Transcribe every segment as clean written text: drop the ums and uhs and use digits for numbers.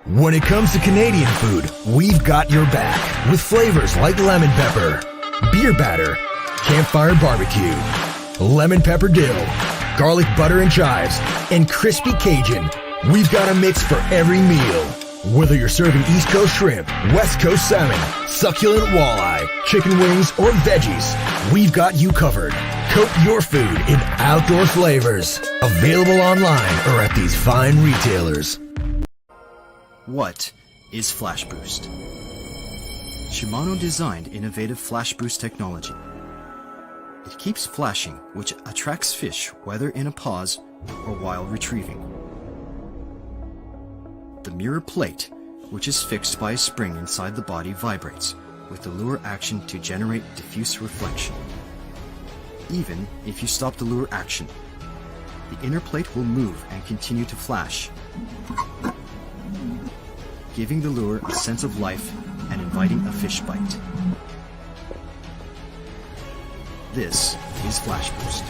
When it comes to Canadian food, we've got your back with flavors like lemon pepper, beer batter, campfire barbecue, lemon pepper dill, garlic butter and chives, and crispy Cajun. We've got a mix for every meal. Whether you're serving East Coast shrimp, West Coast salmon, succulent walleye, chicken wings, or veggies, we've got you covered. Coat your food in outdoor flavors. Available online or at these fine retailers. What is Flash Boost? Shimano designed innovative Flash Boost technology. It keeps flashing, which attracts fish whether in a pause or while retrieving. The mirror plate, which is fixed by a spring inside the body, vibrates with the lure action to generate diffuse reflection. Even if you stop the lure action, the inner plate will move and continue to flash, giving the lure a sense of life and inviting a fish bite. This is Flash Boost.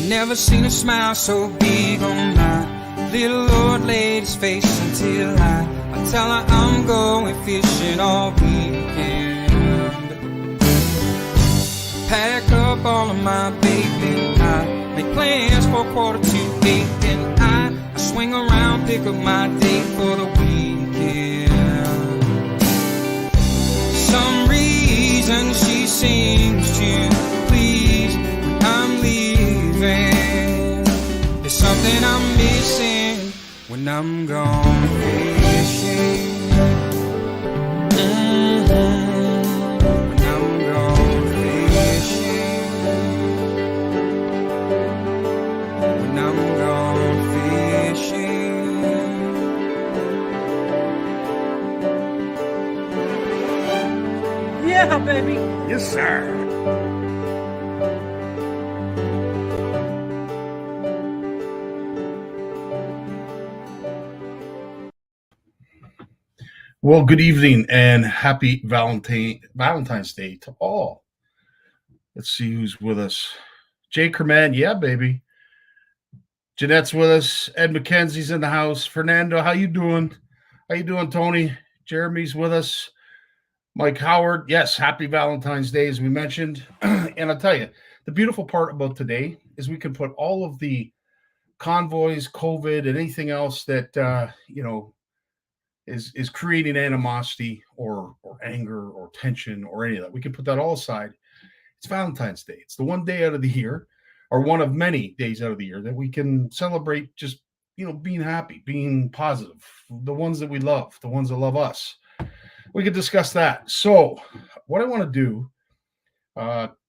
Never seen a smile so big on my little old lady's face until I tell her I'm going fishing all weekend. Pack up all of my baby, I make plans for 7:45, then I swing around, pick up my date for the weekend. Some reason she seems to please when I'm leaving. There's something I'm missing when I'm gone fishing. When I'm gone fishing. When I'm gone fishing. Yeah, baby. Yes, sir. Well, good evening and happy Valentine's Day to all. Let's see who's with us. Jay Kerman, yeah, baby. Jeanette's with us. Ed McKenzie's in the house. Fernando, how you doing? How you doing, Tony? Jeremy's with us. Mike Howard, yes, happy Valentine's Day, as we mentioned. And I'll tell you, the beautiful part about today is we can put all of the convoys, COVID, and anything else that, is creating animosity or anger or tension or any of that. We can put that all aside. It's Valentine's Day. It's the one day out of the year, or one of many days out of the year, that we can celebrate just, being happy, being positive, the ones that we love, the ones that love us. We could discuss that. So what I want to do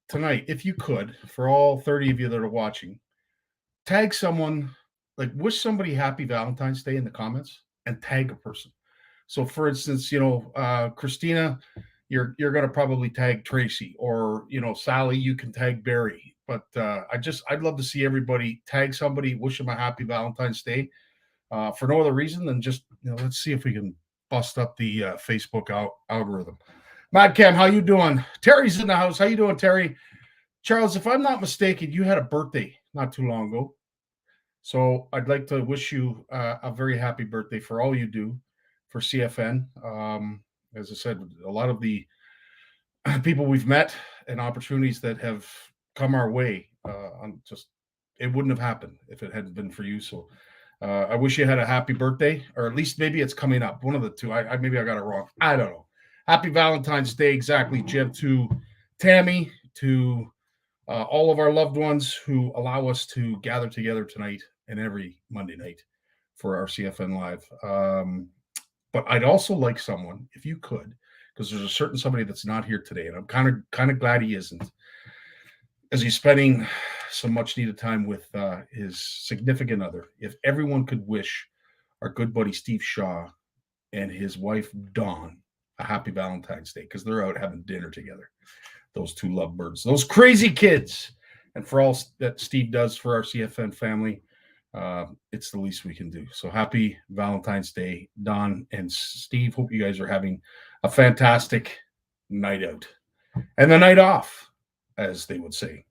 tonight, if you could, for all 30 of you that are watching, tag someone, like wish somebody happy Valentine's Day in the comments and tag a person. So, for instance, Christina, you're going to probably tag Tracy, or, Sally, you can tag Barry. But I'd love to see everybody tag somebody, wish them a happy Valentine's Day for no other reason than just, let's see if we can bust up the Facebook algorithm. Madcam, how you doing? Terry's in the house. How you doing, Terry? Charles, if I'm not mistaken, you had a birthday not too long ago. So I'd like to wish you a very happy birthday for all you do for CFN. As I said, a lot of the people we've met and opportunities that have come our way, it wouldn't have happened if it hadn't been for you. So I wish you had a happy birthday, or at least maybe it's coming up. One of the two. Maybe I got it wrong. I don't know. Happy Valentine's Day, exactly, Jim, to Tammy, to all of our loved ones who allow us to gather together tonight and every Monday night for our CFN Live. But I'd also like someone, if you could, because there's a certain somebody that's not here today, and I'm kind of glad he isn't, as he's spending some much needed time with his significant other. If everyone could wish our good buddy Steve Shaw and his wife Dawn a happy Valentine's Day, because they're out having dinner together. Those two lovebirds, those crazy kids, and for all that Steve does for our CFN family, it's the least we can do. So happy Valentine's Day, Don and Steve. Hope you guys are having a fantastic night out and the night off, as they would say.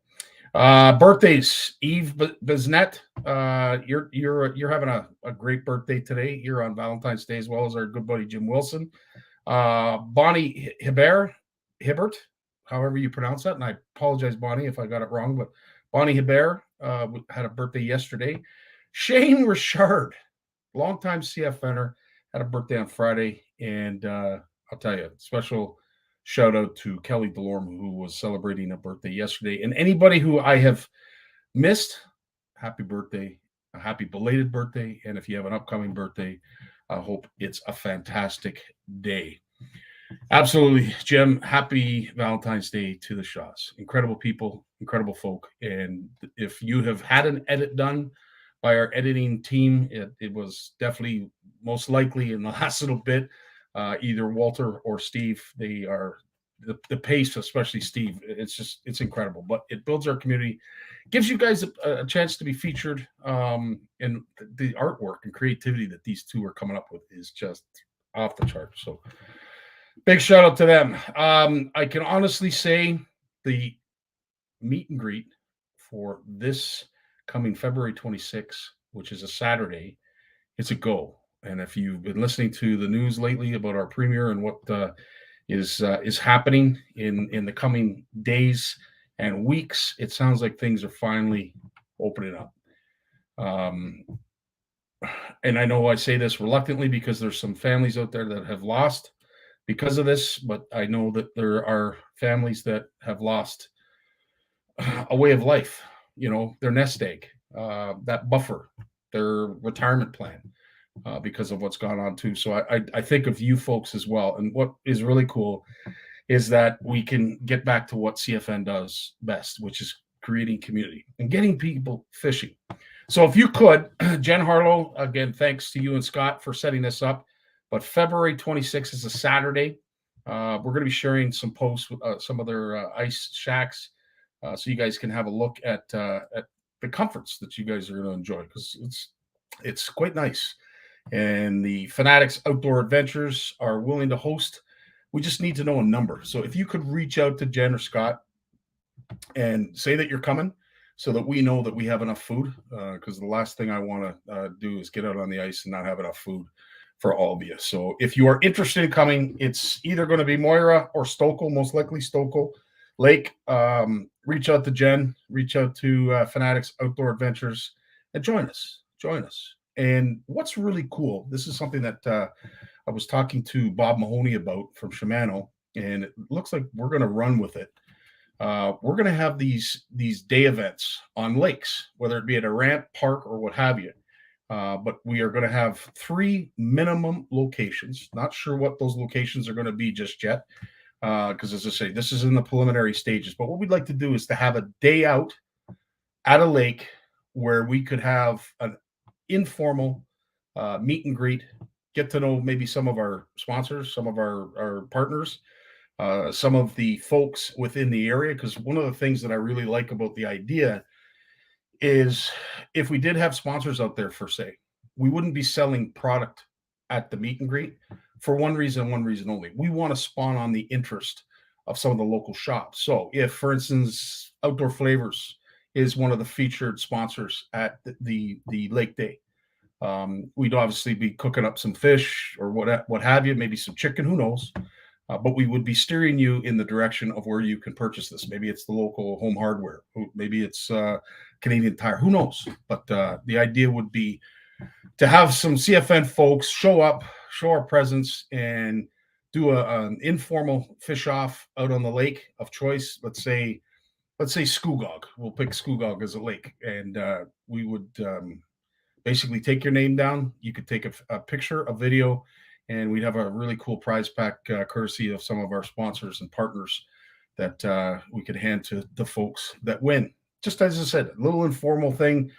Birthdays, Eve Biznet, you're having a great birthday today. You're on Valentine's Day, as well as our good buddy Jim Wilson. Bonnie Hibbert, however you pronounce that, and I apologize, Bonnie, if I got it wrong, but Bonnie Hibbert had a birthday yesterday. Shane Richard, longtime CFNer, had a birthday on Friday, and I'll tell you, special shout out to Kelly Delorme, who was celebrating a birthday yesterday. And anybody who I have missed, happy birthday, a happy belated birthday. And if you have an upcoming birthday, I hope it's a fantastic day. Absolutely, Jim. Happy Valentine's Day to the Shaws. Incredible people, incredible folk. And if you have had an edit done by our editing team, it was definitely most likely in the last little bit. Either Walter or Steve, they are the pace, especially Steve. It's incredible, but it builds our community, gives you guys a chance to be featured. And the artwork and creativity that these two are coming up with is just off the chart. So big shout out to them. I can honestly say the meet and greet for this coming February 26th, which is a Saturday, it's a go. And if you've been listening to the news lately about our premier and what is happening in the coming days and weeks, it sounds like things are finally opening up. And I know I say this reluctantly because there's some families out there that have lost because of this, but I know that there are families that have lost a way of life, their nest egg, that buffer, their retirement plan. Because of what's gone on too. So I think of you folks as well. And what is really cool is that we can get back to what CFN does best, which is creating community and getting people fishing. So if you could, Jen Harlow, again, thanks to you and Scott for setting this up. But February 26th is a Saturday. We're going to be sharing some posts with some other ice shacks, so you guys can have a look at the comforts that you guys are going to enjoy, because it's quite nice. And the Fanatics Outdoor Adventures are willing to host. We just need to know a number. So if you could reach out to Jen or Scott and say that you're coming, so that we know that we have enough food, because the last thing I want to do is get out on the ice and not have enough food for all of you. So if you are interested in coming, it's either going to be Moira or Stokel, most likely Stokel Lake. Reach out to Jen, reach out to Fanatics Outdoor Adventures, and join us. And what's really cool, this is something that I was talking to Bob Mahoney about from Shimano, and it looks like we're going to run with it. We're going to have these day events on lakes, whether it be at a ramp, park, or what have you. But we are going to have 3 minimum locations. Not sure what those locations are going to be just yet, because as I say, this is in the preliminary stages. But what we'd like to do is to have a day out at a lake where we could have an informal meet and greet, get to know maybe some of our sponsors, some of our partners, some of the folks within the area. Because one of the things that I really like about the idea is if we did have sponsors out there, for say, we wouldn't be selling product at the meet and greet for one reason only. We want to spawn on the interest of some of the local shops. So if, for instance, Outdoor Flavors is one of the featured sponsors at the Lake Day, we'd obviously be cooking up some fish or what have you, maybe some chicken, who knows, but we would be steering you in the direction of where you can purchase this. Maybe it's the local Home Hardware, maybe it's Canadian Tire, who knows. But the idea would be to have some CFN folks show up, show our presence, and do an informal fish off out on the lake of choice. Let's say Skoogog. We'll pick Skoogog as a lake, and we would basically take your name down. You could take a picture, a video, and we'd have a really cool prize pack courtesy of some of our sponsors and partners that we could hand to the folks that win. Just as I said, a little informal thing.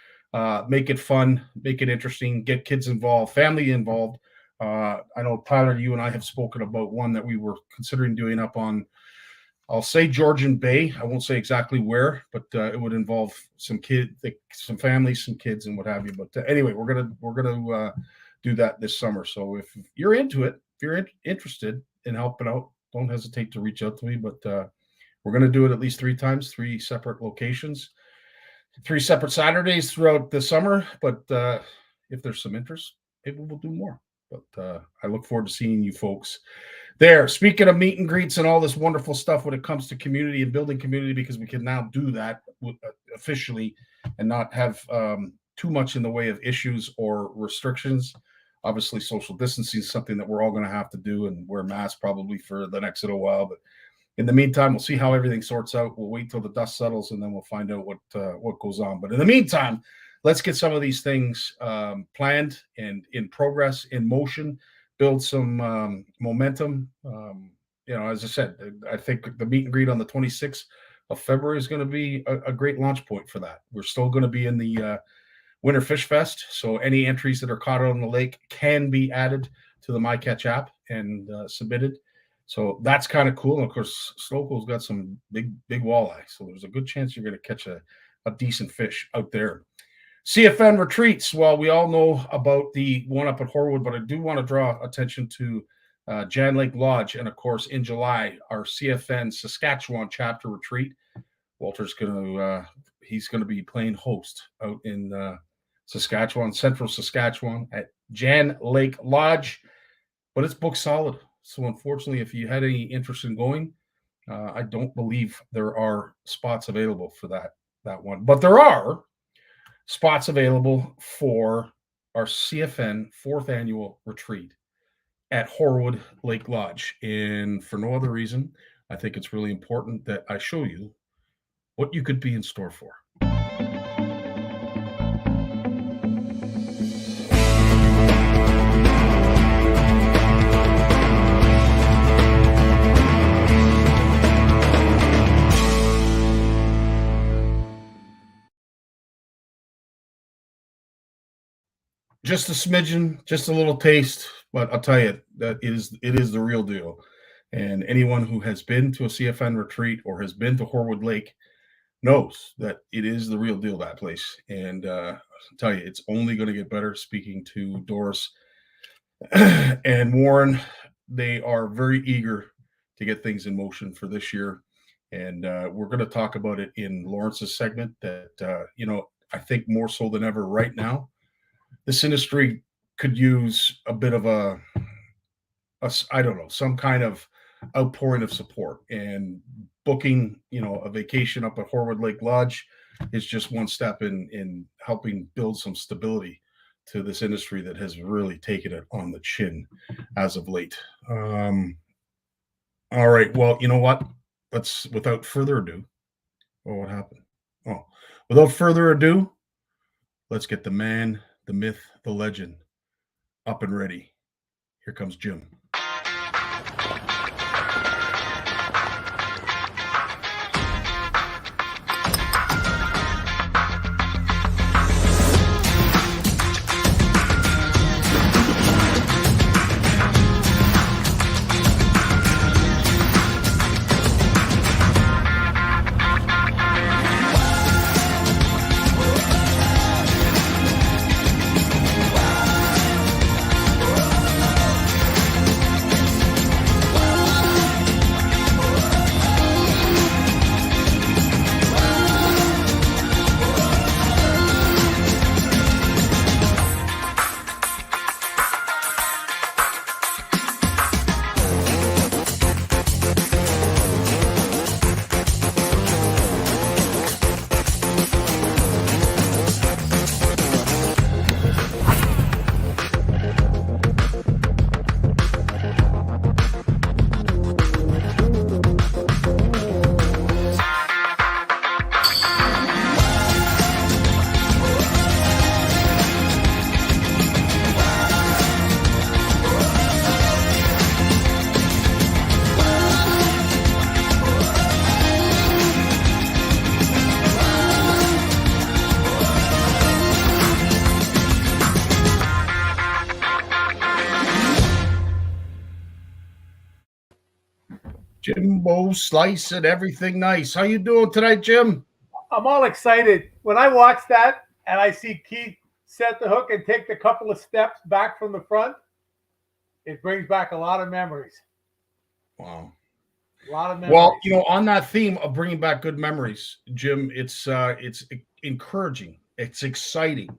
Make it fun, make it interesting, get kids involved, family involved. I know, Tyler, you and I have spoken about one that we were considering doing up on, I'll say Georgian Bay. I won't say exactly where, but it would involve some some families, some kids, and what have you. But anyway, we're gonna do that this summer. So if you're into it, if you're interested in helping out, don't hesitate to reach out to me. But we're gonna do it at least 3 times, 3 separate locations, 3 separate Saturdays throughout the summer. But if there's some interest, maybe we'll do more. But I look forward to seeing you folks there. Speaking of meet and greets and all this wonderful stuff when it comes to community and building community, because we can now do that officially and not have too much in the way of issues or restrictions. Obviously, social distancing is something that we're all going to have to do and wear masks probably for the next little while. But in the meantime, we'll see how everything sorts out. We'll wait till the dust settles and then we'll find out what goes on. But in the meantime, let's get some of these things planned and in progress, in motion, build some momentum. As I said, I think the meet and greet on the 26th of February is going to be a great launch point for that. We're still going to be in the Winter Fish Fest, so any entries that are caught on the lake can be added to the MyCatch app and submitted. So that's kind of cool. And of course, Sloco's got some big walleye, so there's a good chance you're going to catch a decent fish out there. CFN retreats. Well, we all know about the one up at Horwood, but I do want to draw attention to Jan Lake Lodge. And of course, in July, our CFN Saskatchewan chapter retreat. Walter's he's going to be playing host out in Saskatchewan, central Saskatchewan at Jan Lake Lodge, but it's booked solid. So unfortunately, if you had any interest in going, I don't believe there are spots available for that one, but there are spots available for our CFN 4th annual retreat at Horwood Lake Lodge. And for no other reason, I think it's really important that I show you what you could be in store for. Just a smidgen, just a little taste, but I'll tell you that it is the real deal. And anyone who has been to a CFN retreat or has been to Horwood Lake knows that it is the real deal, that place. And I'll tell you, it's only going to get better. Speaking to Doris and Warren, they are very eager to get things in motion for this year. And we're going to talk about it in Lawrence's segment that, I think more so than ever right now, this industry could use a bit of some kind of outpouring of support, and booking, a vacation up at Horwood Lake Lodge is just one step in helping build some stability to this industry that has really taken it on the chin as of late. All right. Well, you know what? Without further ado. Oh, what happened? Oh, without further ado, let's get the man, the myth, the legend up and ready. Here comes Jim. jumbo slice and everything nice. How you doing tonight, Jim? I'm all excited. When I watch that and I see Keith set the hook and take the couple of steps back from the front, it brings back a lot of memories. Wow. A lot of memories. Well, you know, on that theme of bringing back good memories, Jim, it's encouraging. It's exciting.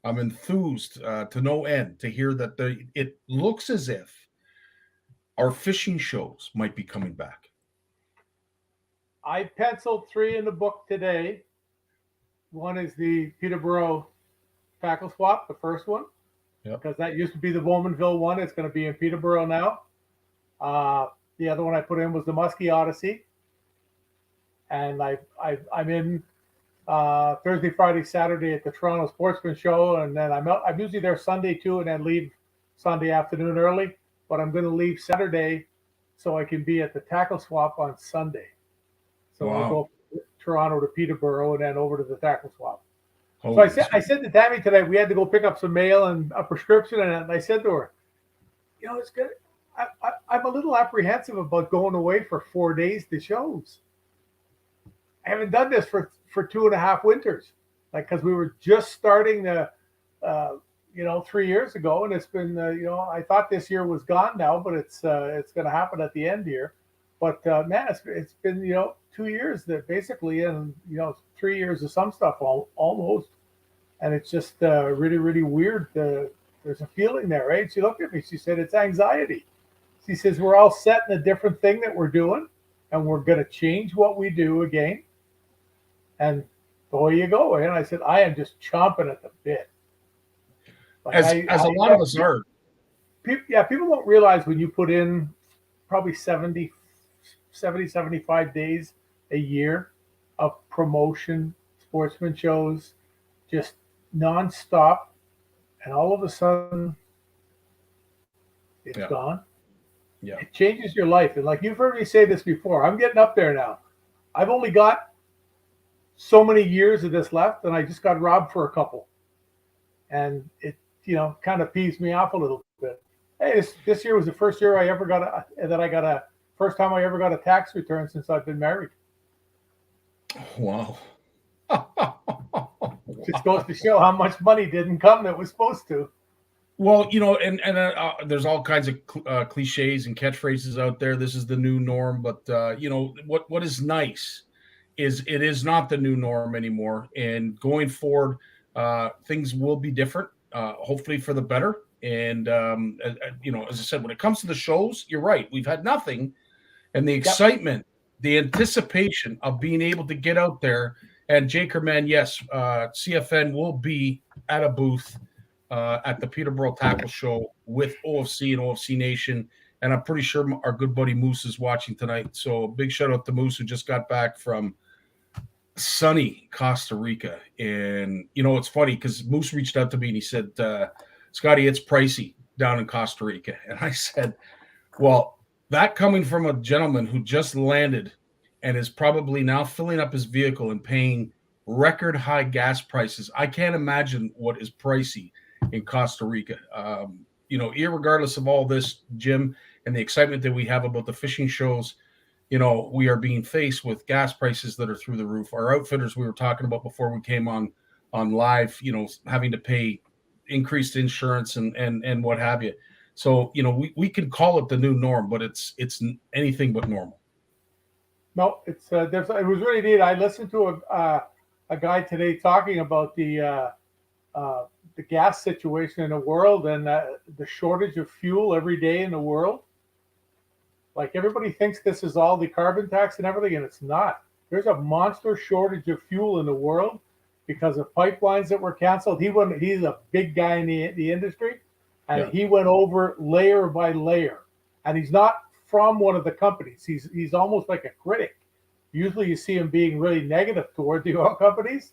I'm enthused to no end to hear that it looks as if our fishing shows might be coming back. I penciled 3 in the book today. One is the Peterborough tackle swap, the first one, because that used to be the Bowmanville one. It's going to be in Peterborough now. The other one I put in was the Muskie Odyssey, and I'm in Thursday, Friday, Saturday at the Toronto Sportsman Show, and then I'm usually there Sunday too, and then leave Sunday afternoon early. But I'm going to leave Saturday so I can be at the tackle swap on Sunday. So I'll go from Toronto to Peterborough and then over to the tackle swap. So I said to Tammy today, we had to go pick up some mail and a prescription, and I said to her, you know, it's good. I'm a little apprehensive about going away for 4 days to shows. I haven't done this for 2.5 winters, like, because we were just starting the, 3 years ago, and it's been, I thought this year was gone now, but it's going to happen at the end here. But man, it's been 2 years that basically, and 3 years of some stuff almost, and it's just really, really weird. There's a feeling there, right? She looked at me. She said, "It's anxiety." She says, "We're all set in a different thing that we're doing, and we're going to change what we do again." And away you go. And I said, "I am just chomping at the bit." Like as a lot of us are. People don't realize when you put in probably 70, 75 days a year of promotion, sportsman shows, just nonstop, and all of a sudden it's gone. Yeah. It changes your life. And like you've heard me say this before, I'm getting up there now. I've only got so many years of this left, and I just got robbed for a couple. And it, kind of peeves me off a little bit. Hey, this year was the first year I ever first time I ever got a tax return since I've been married. Wow. Just goes to show how much money didn't come that was supposed to. Well, and there's all kinds of cliches and catchphrases out there. This is the new norm, but what is nice is it is not the new norm anymore. And going forward, things will be different, hopefully for the better. And as I said, when it comes to the shows, you're right. We've had nothing, and the excitement, the anticipation of being able to get out there. And Jake Man, yes, CFN will be at a booth at the Peterborough Tackle Show with OFC and OFC Nation. And I'm pretty sure our good buddy Moose is watching tonight. So big shout out to Moose, who just got back from sunny Costa Rica. And, it's funny because Moose reached out to me and he said, Scotty, it's pricey down in Costa Rica. And I said, well, that coming from a gentleman who just landed and is probably now filling up his vehicle and paying record high gas prices, I can't imagine what is pricey in Costa Rica. Irregardless of all this, Jim, and the excitement that we have about the fishing shows, we are being faced with gas prices that are through the roof. Our outfitters, we were talking about before we came on live, having to pay increased insurance and what have you. So, we can call it the new norm, but it's anything but normal. No, it was really neat. I listened to a guy today talking about the gas situation in the world and the shortage of fuel every day in the world. Like, everybody thinks this is all the carbon tax and everything, and it's not. There's a monster shortage of fuel in the world because of pipelines that were canceled. He's a big guy in the industry, and he went over layer by layer. And he's not from one of the companies. He's almost like a critic. Usually you see him being really negative toward the oil companies,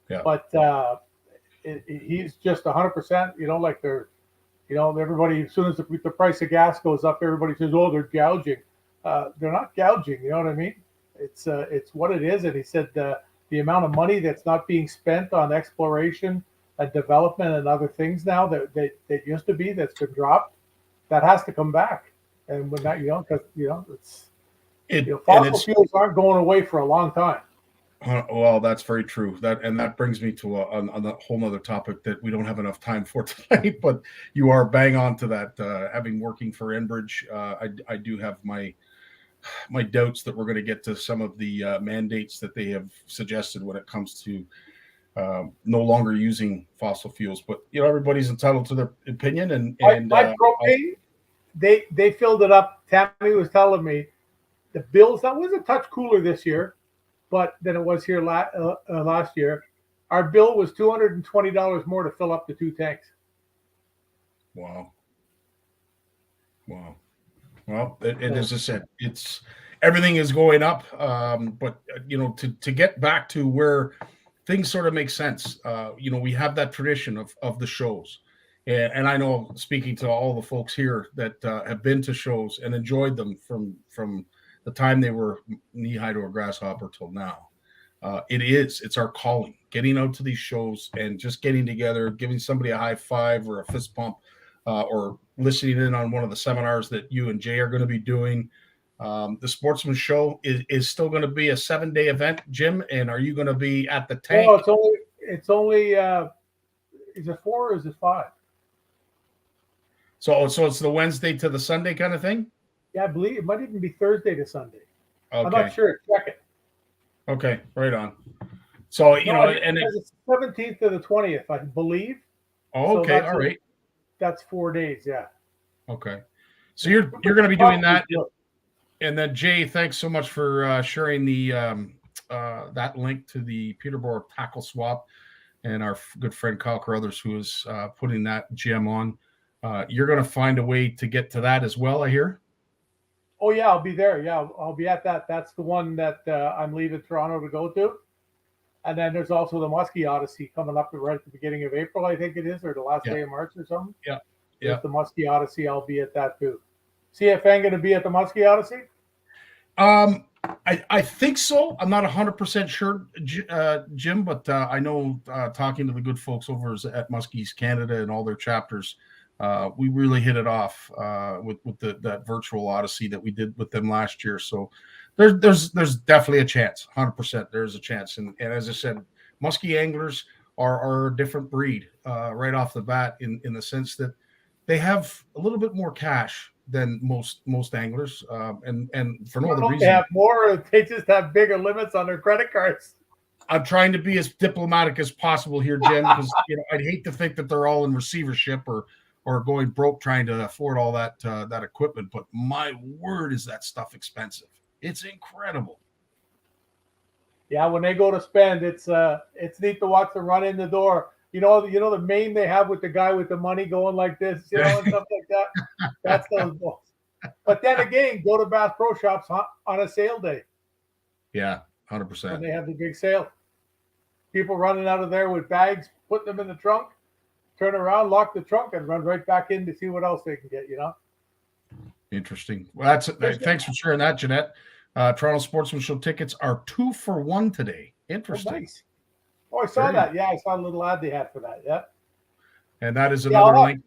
but he's just 100%, like they're, everybody, as soon as the price of gas goes up, everybody says, oh, they're gouging. They're not gouging, you know what I mean? It's what it is. And he said the amount of money that's not being spent on exploration and development and other things now that used to be, that's been dropped, that has to come back. And when that, because, Fossil fuels aren't going away for a long time. Well, that's very true. That brings me to a whole other topic that we don't have enough time for tonight. But you are bang on to that. Having working for Enbridge, I do have my doubts that we're going to get to some of the mandates that they have suggested when it comes to no longer using fossil fuels. But everybody's entitled to their opinion. And my propane, they filled it up. Tammy was telling me the bills, that was a touch cooler this year, but than it was here last year. Our bill was $220 more to fill up the 2 tanks. Wow. Well, as I said, it's everything is going up. But to get back to where things sort of make sense, we have that tradition of the shows, and I know, speaking to all the folks here that have been to shows and enjoyed them from the time they were knee high to a grasshopper till now. It's our calling, getting out to these shows and just getting together, giving somebody a high five or a fist pump, or listening in on one of the seminars that you and Jay are going to be doing. The Sportsman Show is still going to be a 7-day event, Jim. And are you going to be at the tank? No, it's only is it 4 or is it 5? So it's the Wednesday to the Sunday kind of thing? Yeah, I believe it might even be Thursday to Sunday. Okay. I'm not sure. Check it. Okay, right on. So and it's 17th to the 20th, I believe. Oh, okay, all right. That's 4 days, yeah. Okay, so you're going to be doing that, and then Jay, thanks so much for sharing the that link to the Peterborough tackle swap, and our good friend Kyle Carruthers, who is putting that gem on. You're going to find a way to get to that as well, I hear. Oh yeah, I'll be there. Yeah, I'll be at that. That's the one that I'm leaving Toronto to go to. And then there's also the Muskie Odyssey coming up right at the beginning of April, I think it is, or the last day of March or something. Yeah. There's the Muskie Odyssey. I'll be at that too. CFN going to be at the Muskie Odyssey? I think so. I'm not 100% sure, Jim, but I know talking to the good folks over at Muskies Canada and all their chapters, we really hit it off with that virtual Odyssey that we did with them last year. So there's definitely a chance, 100%. There's a chance, and as I said, muskie anglers are a different breed right off the bat in the sense that they have a little bit more cash than most anglers, and for no other reason. They have more. They just have bigger limits on their credit cards. I'm trying to be as diplomatic as possible here, Jim, because I'd hate to think that they're all in receivership or going broke trying to afford all that equipment. But my word, is that stuff expensive? It's incredible. Yeah, when they go to spend, it's neat to watch them run in the door. You know the meme they have with the guy with the money going like this, and stuff like that. That's those balls. But then again, go to Bass Pro Shops on a sale day. Yeah, 100%. When they have the big sale, people running out of there with bags, putting them in the trunk, turn around, lock the trunk, and run right back in to see what else they can get. Interesting. Well, thanks for sharing that, Jeanette. Toronto Sportsman Show tickets are 2 for 1 today. Interesting. Oh, nice. Oh, I saw that. Yeah, I saw a little ad they had for that. Yeah. And that is another link.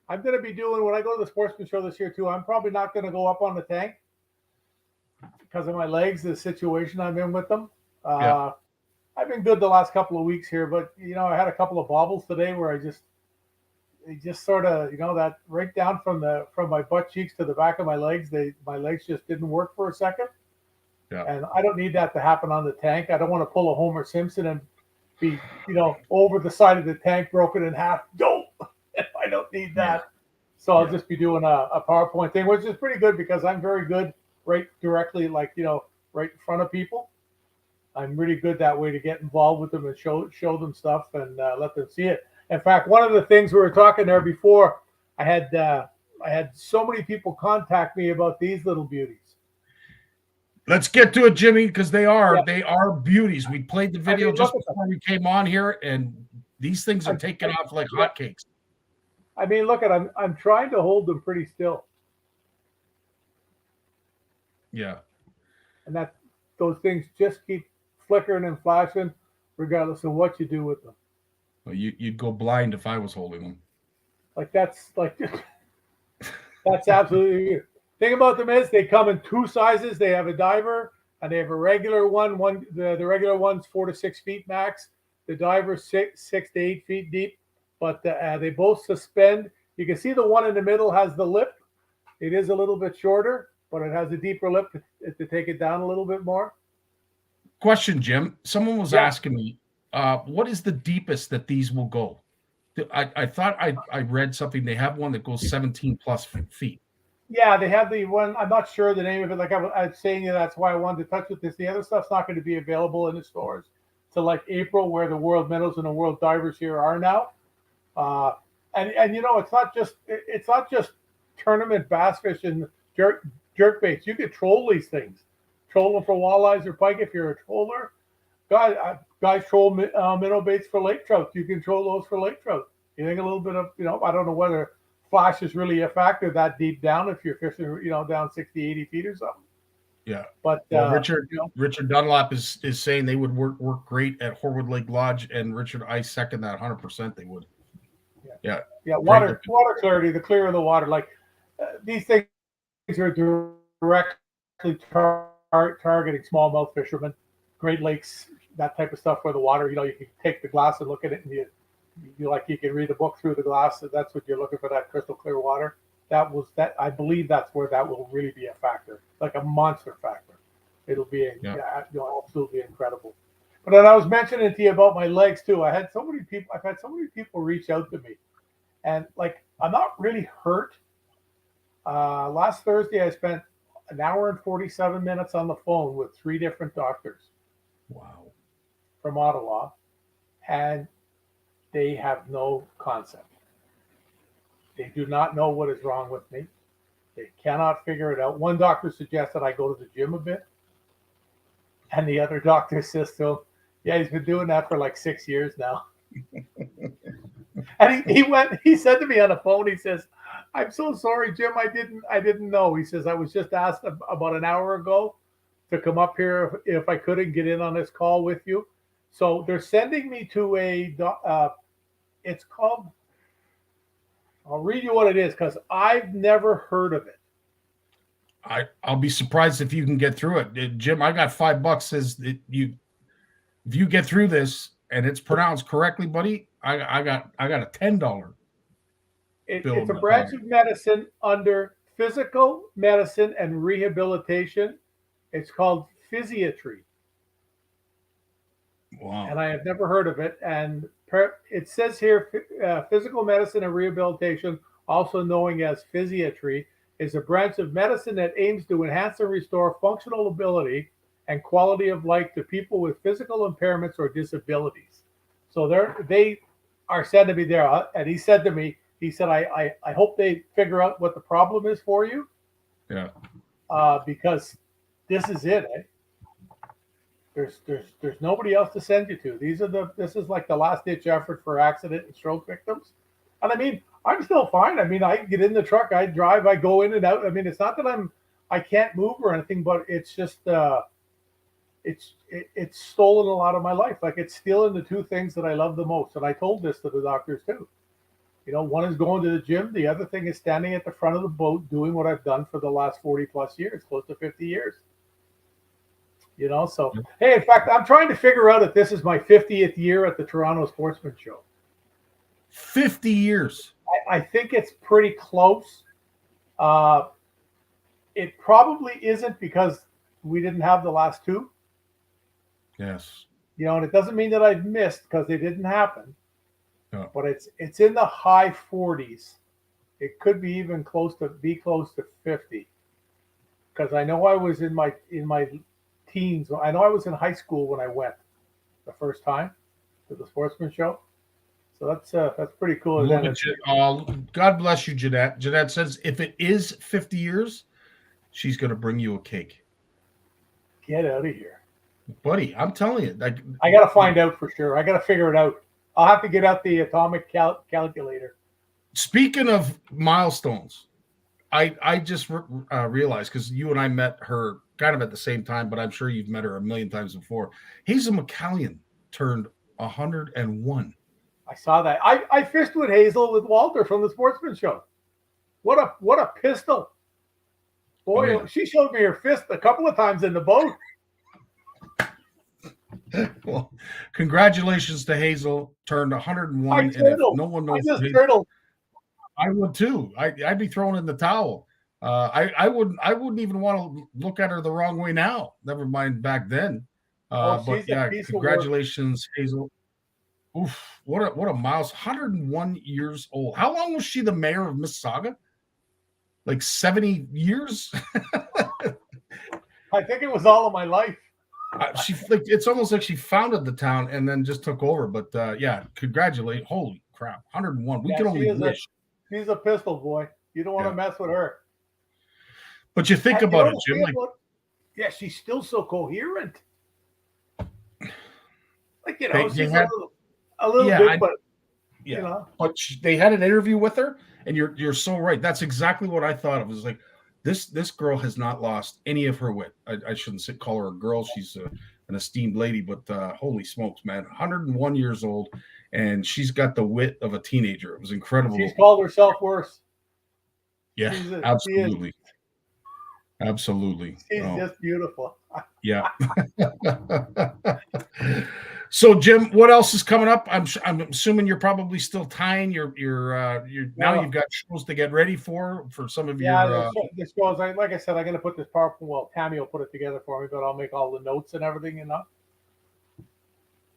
I'm going to be doing, when I go to the Sportsman Show this year too, I'm probably not going to go up on the tank because of my legs, the situation I'm in with them. I've been good the last couple of weeks here, but, I had a couple of bobbles today where they just sort of, that right down from my butt cheeks to the back of my legs, my legs just didn't work for a second. Yeah. And I don't need that to happen on the tank. I don't want to pull a Homer Simpson and be, over the side of the tank, broken in half. Don't. I don't need that. So I'll just be doing a PowerPoint thing, which is pretty good because I'm very good right directly, right in front of people. I'm really good that way to get involved with them and show them stuff and let them see it. In fact, one of the things we were talking there before, I had so many people contact me about these little beauties. Let's get to it, Jimmy, because they are beauties. We played the video just before we came on here, and these things are taking off like hotcakes. I mean, look at I'm trying to hold them pretty still. Yeah. And those things just keep flickering and flashing, regardless of what you do with them. Well, you'd go blind if I was holding them. That's absolutely. Thing about them is they come in two sizes. They have a diver and they have a regular one. The regular one's 4 to 6 feet max. The diver's 6 to 8 feet deep, but they both suspend. You can see the one in the middle has the lip. It is a little bit shorter, but it has a deeper lip to take it down a little bit more. Question, Jim. Someone was asking me, what is the deepest that these will go? I thought I read something. They have one that goes 17 plus feet. Yeah, they have the one. I'm not sure the name of it. Like I was saying, that's why I wanted to touch with this. The other stuff's not going to be available in the stores till like April, where the World Minnows and the World Divers here are now. And you know, it's not just tournament bass fish and jerk baits. You can troll these things, troll them for walleyes or pike if you're a troller. Guys troll minnow baits for lake trout. You can troll those for lake trout. You think a little bit of, I don't know whether flash is really a factor that deep down if you're fishing, down 60, 80 feet or something. Yeah. But Richard Dunlap is saying they would work great at Horwood Lake Lodge, and Richard, I second that 100%. They would. Yeah. Water clarity, the clearer the water. Like these things are directly targeting smallmouth fishermen, Great Lakes, that type of stuff where the water, you can take the glass and look at it and you can read a book through the glass. So that's what you're looking for, that crystal clear water. I believe that's where that will really be a factor, like a monster factor. It'll be absolutely incredible. But then I was mentioning to you about my legs too. I've had so many people reach out to me, and like I'm not really hurt. Last Thursday I spent an hour and 47 minutes on the phone with 3 different doctors. Wow. From Ottawa, and they have no concept. They do not know what is wrong with me. They cannot figure it out. One doctor suggested I go to the gym a bit, and the other doctor says to him, yeah, he's been doing that for like 6 years now. And he said to me on the phone, he says, I'm so sorry, Jim, I didn't know. He says, I was just asked about an hour ago to come up here if I couldn't get in on this call with you. So they're sending me to it's called, I'll read you what it is because I've never heard of it. I'll be surprised if you can get through it. Jim, I got $5 says that if you get through this and it's pronounced correctly, buddy, I got a $10. It's a branch of medicine under physical medicine and rehabilitation. It's called physiatry. Wow. And I have never heard of it. And it says here, physical medicine and rehabilitation, also known as physiatry, is a branch of medicine that aims to enhance and restore functional ability and quality of life to people with physical impairments or disabilities. So they are said to be there. And he said to me, I hope they figure out what the problem is for you. Yeah. Because this is it, eh? There's nobody else to send you to. This is like the last ditch effort for accident and stroke victims. And I mean, I'm still fine. I mean, I get in the truck, I drive, I go in and out. I mean, it's not that I can't move or anything, but it's just it's stolen a lot of my life. Like it's stealing the 2 things that I love the most. And I told this to the doctors too. One is going to the gym. The other thing is standing at the front of the boat doing what I've done for the last 40 plus years, close to 50 years. So, hey, in fact, I'm trying to figure out if this is my 50th year at the Toronto Sportsman Show. 50 years. I think it's pretty close. It probably isn't because we didn't have the last 2. Yes. And it doesn't mean that I've missed because they didn't happen. No. But it's in the high 40s. It could be even close to 50. Because I know I was in my teens. I know I was in high school when I went the first time to the Sportsman Show. So that's pretty cool. God bless you, Jeanette. Jeanette says if it is 50 years, she's going to bring you a cake. Get out of here, buddy. I'm telling you. I got to find out for sure. I got to figure it out. I'll have to get out the atomic calculator. Speaking of milestones, I just realized because you and I met her kind of at the same time, but I'm sure you've met her a million times before. Hazel McLAUGHLIN turned 101. I saw that. I fished with Hazel with Walter from the Sportsman Show. What a pistol! Boy, Oh, yeah. she showed me her fist a couple of times in the boat. Well, congratulations to Hazel. Turned 101. I And if turtled. no one I knows, just turtled. I would too. I'd be throwing in the towel. I wouldn't even want to look at her the wrong way now. Never mind back then. But She's a yeah, piece of work. congratulations, Hazel. Oof, what a miles. 101 years old. How long was she the mayor of Mississauga? Like 70 years? I think it was all of my life. It's almost like she founded the town and then just took over. But yeah, congratulate. Holy crap, 101. We can only wish. She's a pistol, boy. You don't want to mess with her. But you think about it, Jim. Yeah, she's still so coherent. Like, she's a little bit, but yeah. You know. But they had an interview with her, and you're so right. That's exactly what I thought of. It was like, this girl has not lost any of her wit. I shouldn't call her a girl. She's an esteemed lady, but holy smokes, man, 101 years old, and she's got the wit of a teenager. It was incredible. She's called herself worse. Yeah, absolutely. Absolutely. She's just beautiful. Yeah. So, Jim, what else is coming up? I'm assuming you're probably still tying. You're now you've got shows to get ready for some of your. Yeah, this goes. Like I said, I'm going to put this PowerPoint. Well, Tammy will put it together for me, but I'll make all the notes and everything, And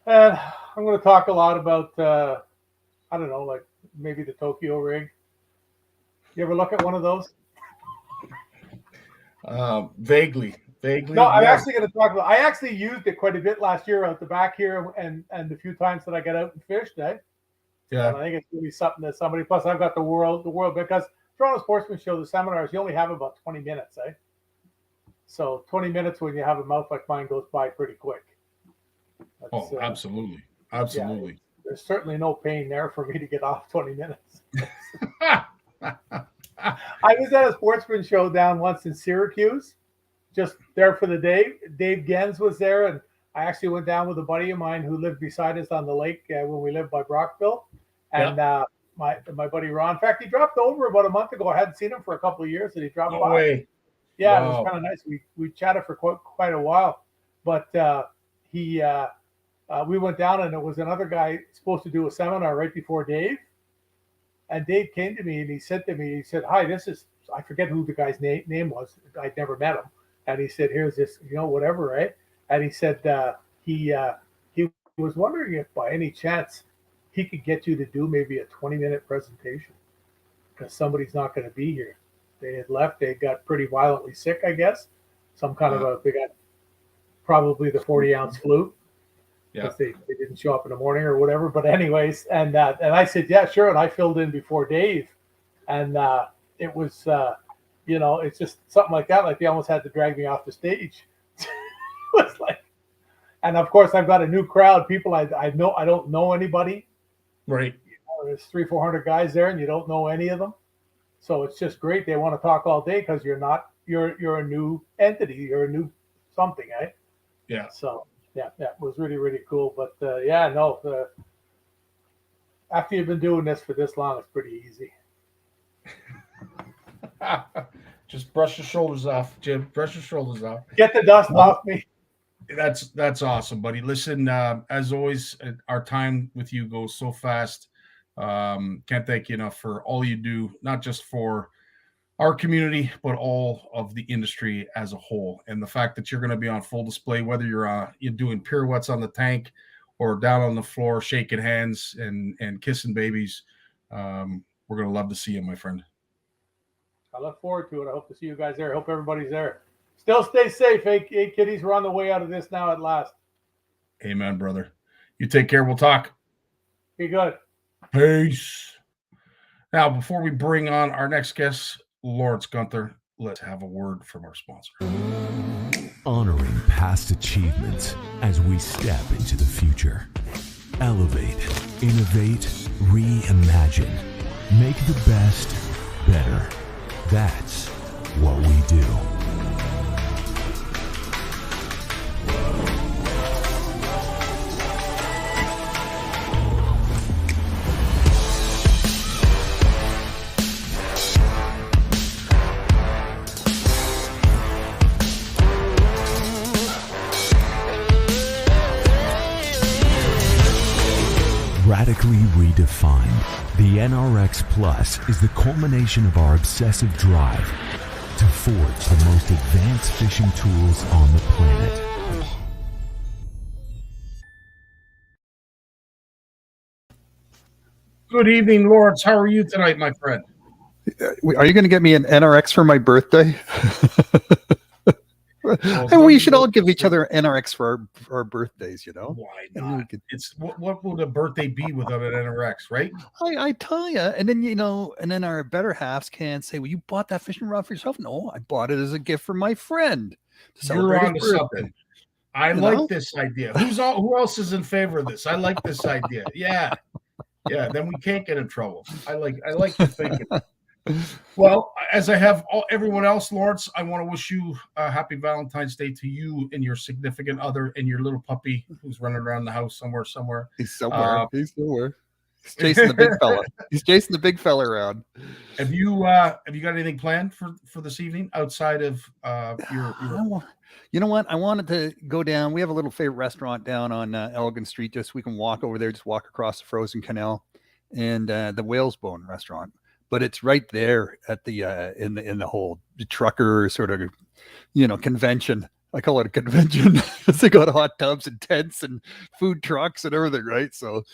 I'm going to talk a lot about, I don't know, like maybe the Tokyo rig. You ever look at one of those? Vaguely. No, I'm actually going to talk about. I actually used it quite a bit last year out the back here, and the few times that I got out and fished. Yeah. And I think it's really something that somebody. Plus, I've got the world because Toronto Sportsman Show, the seminars, you only have about 20 minutes, So 20 minutes when you have a mouth like mine goes by pretty quick. Absolutely. Yeah, there's certainly no pain there for me to get off 20 minutes. I was at a sportsman show down once in Syracuse, just there for the day. Dave Gens was there, and I actually went down with a buddy of mine who lived beside us on the lake when we lived by Brockville. And my buddy Ron, in fact, he dropped over about a month ago. I hadn't seen him for a couple of years, and he dropped by. Way. Yeah, wow. It was kind of nice. We chatted for quite a while, but we went down, and it was another guy supposed to do a seminar right before Dave. And Dave came to me and he said, hi, I forget who the guy's name was. I'd never met him. And he said, here's this, whatever, right? And he said he was wondering if by any chance he could get you to do maybe a 20-minute presentation because somebody's not going to be here. They had left. They got pretty violently sick, I guess. Some kind of they got probably the 40-ounce flu. Yeah. They didn't show up in the morning or whatever. But anyways, and I said, yeah, sure. And I filled in before Dave. And it was, it's just something like that. Like they almost had to drag me off the stage. It was like, and of course I've got a new crowd. People I don't know anybody. Right. There's 300-400 guys there and you don't know any of them. So it's just great. They want to talk all day because you're a new entity. You're a new something, eh? Yeah. So. Yeah, it was really, really cool. But after you've been doing this for this long, it's pretty easy. Just brush your shoulders off, Jim. Brush your shoulders off. Get the dust off me. That's awesome, buddy. Listen, as always, our time with you goes so fast. Can't thank you enough for all you do, not just for our community, but all of the industry as a whole. And the fact that you're going to be on full display, whether you're doing pirouettes on the tank or down on the floor, shaking hands and kissing babies, we're going to love to see you, my friend. I look forward to it. I hope to see you guys there. I hope everybody's there. Still stay safe. Hey, kiddies, we're on the way out of this now at last. Amen, brother. You take care. We'll talk. Be good. Peace. Now, before we bring on our next guest, Lawrence Gunther, let's have a word from our sponsor. Honoring past achievements as we step into the future. Elevate, innovate, reimagine. Make the best better. That's what we do. radically redefined. The NRX Plus is the culmination of our obsessive drive to forge the most advanced fishing tools on the planet. Good evening, Lawrence. How are you tonight, my friend? Are you going to get me an NRX for my birthday? And we should all give each other NRX for our birthdays, you know? Why not? It's what would a birthday be without an NRX, right? I tell you. And then, you know, and then our better halves can say, well, you bought that fishing rod for yourself? No, I bought it as a gift for my friend. You're on to something. I like this idea. Who else is in favor of this? I like this idea. Yeah. Then we can't get in trouble. I like the thinking. Well, as I have everyone else, Lawrence, I want to wish you a happy Valentine's Day to you and your significant other and your little puppy who's running around the house somewhere. He's somewhere. He's chasing the big fella. He's chasing the big fella around. Have you got anything planned for this evening outside of your? You know what? I wanted to go down. We have a little favorite restaurant down on Elgin Street. Just we can walk over there, just walk across the frozen canal, and the Whale's Bone restaurant. But it's right there at the in the whole trucker sort of, you know, convention. I call it a convention because they got hot tubs and tents and food trucks and everything, right? So,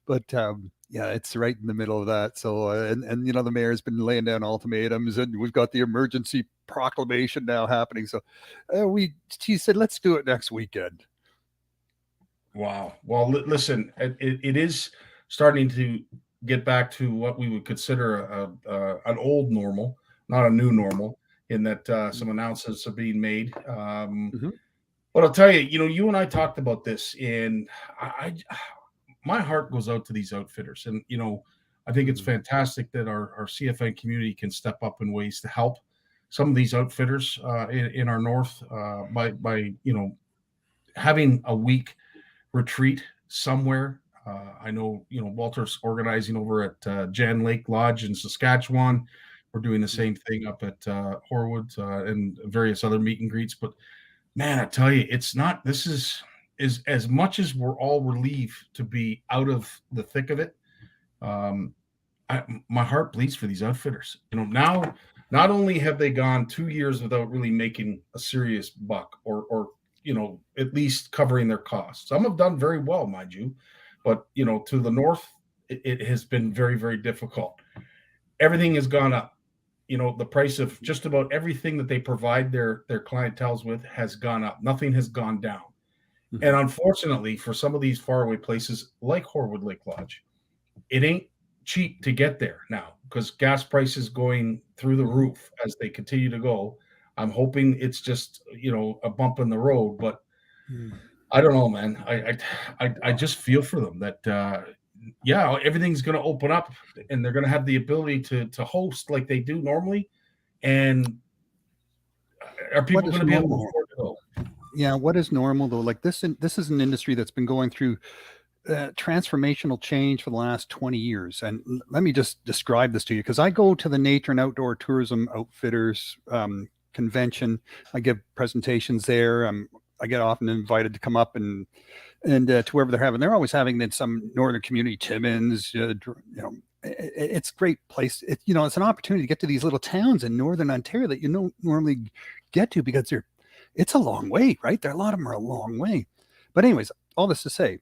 but yeah, it's right in the middle of that. So, and you know, the mayor's been laying down ultimatums, and we've got the emergency proclamation now happening. So, she said, let's do it next weekend. Wow. Well, listen, it is starting to get back to what we would consider an old normal, not a new normal, in that some announcements are being made. But I'll tell you, you know, you and I talked about this, and my heart goes out to these outfitters. And, you know, I think it's fantastic that our CFN community can step up in ways to help some of these outfitters in our north by, you know, having a week retreat somewhere. I know, you know, Walter's organizing over at Jan Lake Lodge in Saskatchewan. We're doing the same thing up at Horwood and various other meet and greets. But man, I tell you, this is as much as we're all relieved to be out of the thick of it. My heart bleeds for these outfitters. You know, now not only have they gone 2 years without really making a serious buck or you know, at least covering their costs. Some have done very well, mind you. But, you know, to the north, it has been very, very difficult. Everything has gone up. You know, the price of just about everything that they provide their clienteles with has gone up. Nothing has gone down. Mm-hmm. And unfortunately, for some of these faraway places like Horwood Lake Lodge, it ain't cheap to get there now because gas prices going through the roof as they continue to go. I'm hoping it's just, you know, a bump in the road, but I don't know, man. I just feel for them that, yeah, everything's going to open up and they're going to have the ability to host like they do normally. And are people going to be able to afford to go? Yeah, what is normal though? Like this is an industry that's been going through transformational change for the last 20 years. And let me just describe this to you because I go to the Nature and Outdoor Tourism Outfitters convention. I give presentations there. I get often invited to come up and to wherever they're having. They're always having in some northern community, Timmins. You know, it's a great place. You know, it's an opportunity to get to these little towns in northern Ontario that you don't normally get to because it's a long way, right? A lot of them are a long way. But anyways, all this to say,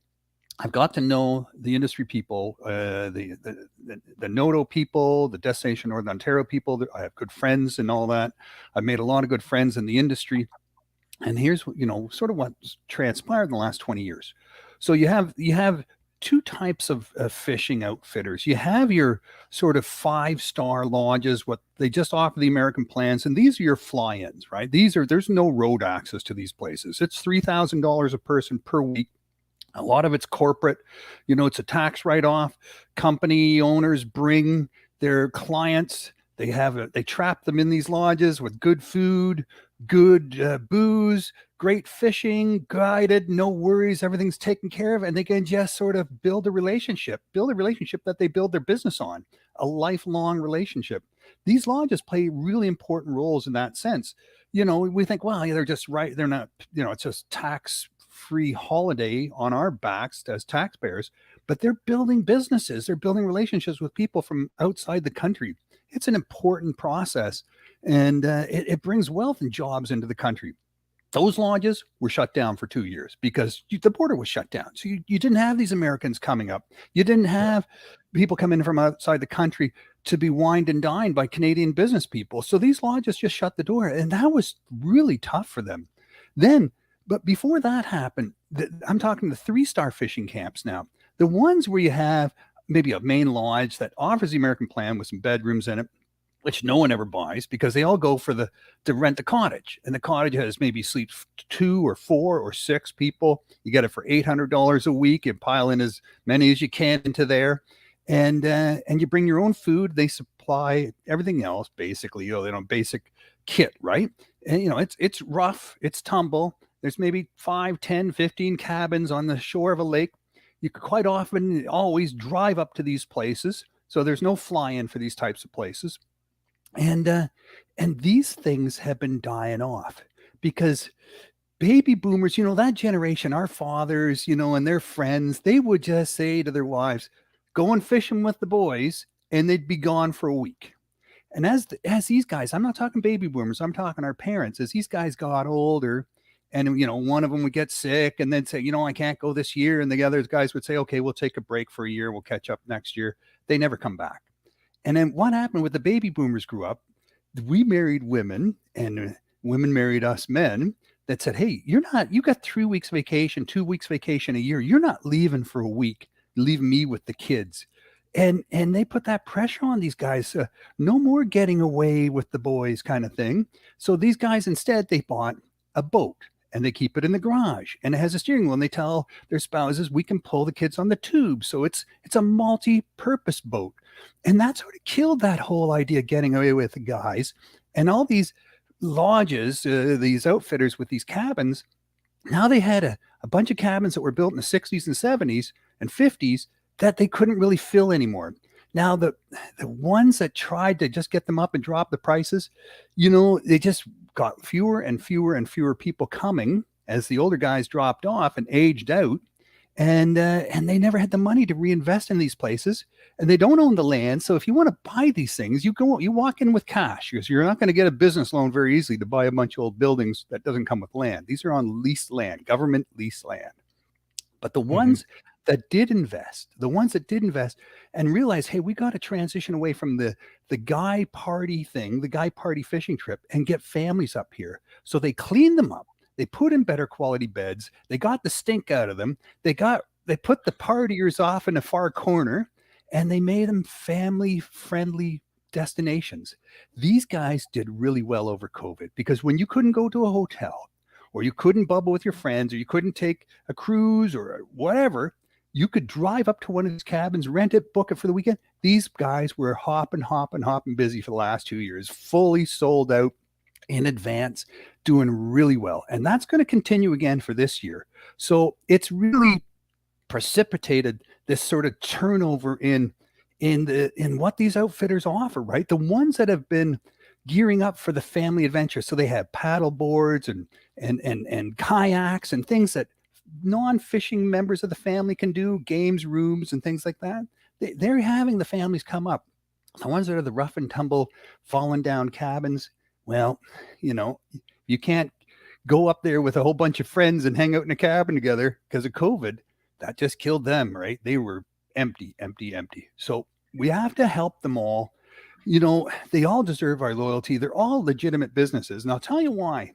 I've got to know the industry people, the NOTO people, the Destination Northern Ontario people. I have good friends and all that. I've made a lot of good friends in the industry. And here's, you know, sort of what's transpired in the last 20 years. So you have two types of fishing outfitters. You have your sort of 5-star lodges, what they just offer the American plans. And these are your fly-ins, right? There's no road access to these places. It's $3,000 a person per week. A lot of it's corporate, you know, it's a tax write-off. Company owners bring their clients. They trap them in these lodges with good food, good booze, great fishing, guided, no worries, everything's taken care of, and they can just sort of build a relationship that they build their business on, a lifelong relationship. These lodges play really important roles in that sense. You know, we think, well, yeah, they're just right. They're not, you know, it's just tax free holiday on our backs as taxpayers, but they're building businesses. They're building relationships with people from outside the country. It's an important process, and it brings wealth and jobs into the country. Those lodges were shut down for 2 years because the border was shut down. So you didn't have these Americans coming up. You didn't have people coming from outside the country to be wined and dined by Canadian business people. So these lodges just shut the door, and that was really tough for them. But before that happened, I'm talking the 3-star fishing camps now. The ones where you have maybe a main lodge that offers the American plan with some bedrooms in it, which no one ever buys because they all go for to rent the cottage. And the cottage has maybe sleeps 2 or 4 or 6 people. You get it for $800 a week. You pile in as many as you can into there. And you bring your own food. They supply everything else, basically, basic kit, right? And, it's rough. It's tumble. There's maybe 5, 10, 15 cabins on the shore of a lake. You could quite often always drive up to these places. So there's no fly-in for these types of places. And these things have been dying off because baby boomers, that generation, our fathers, and their friends, they would just say to their wives, going fishing with the boys, and they'd be gone for a week. And as these guys, I'm not talking baby boomers, I'm talking our parents, as these guys got older, and one of them would get sick and then say, I can't go this year. And the other guys would say, okay, we'll take a break for a year. We'll catch up next year. They never come back. And then what happened with the baby boomers grew up, we married women and women married us men that said, hey, you got 3 weeks vacation, 2 weeks vacation a year. You're not leaving for a week, leaving me with the kids. And they put that pressure on these guys. No more getting away with the boys kind of thing. So these guys, instead, they bought a boat and they keep it in the garage and it has a steering wheel, and they tell their spouses, we can pull the kids on the tube. So it's a multi-purpose boat. And that sort of killed that whole idea of getting away with the guys. And all these lodges, these outfitters with these cabins, now they had a bunch of cabins that were built in the 60s and 70s and 50s that they couldn't really fill anymore. Now, the ones that tried to just get them up and drop the prices, they just got fewer and fewer and fewer people coming as the older guys dropped off and aged out. And they never had the money to reinvest in these places, and they don't own the land. So if you want to buy these things, you walk in with cash, because you're not going to get a business loan very easily to buy a bunch of old buildings that doesn't come with land. These are on leased land, government leased land. But the ones that did invest and realize, hey, we got to transition away from the guy party thing, the guy party fishing trip, and get families up here. So they cleaned them up. They put in better quality beds. They got the stink out of them. They put the partiers off in a far corner, and they made them family-friendly destinations. These guys did really well over COVID, because when you couldn't go to a hotel, or you couldn't bubble with your friends, or you couldn't take a cruise or whatever, you could drive up to one of these cabins, rent it, book it for the weekend. These guys were hopping busy for the last 2 years, fully sold out in advance, doing really well. And that's going to continue again for this year. So it's really precipitated this sort of turnover in what these outfitters offer, right? The ones that have been gearing up for the family adventure. So they have paddle boards and kayaks and things that non-fishing members of the family can do, games rooms and things like that. They're having the families come up. The ones that are the rough and tumble, fallen down cabins, well, you can't go up there with a whole bunch of friends and hang out in a cabin together because of COVID. That just killed them, right? They were empty. So we have to help them all. They all deserve our loyalty. They're all legitimate businesses. And I'll tell you why.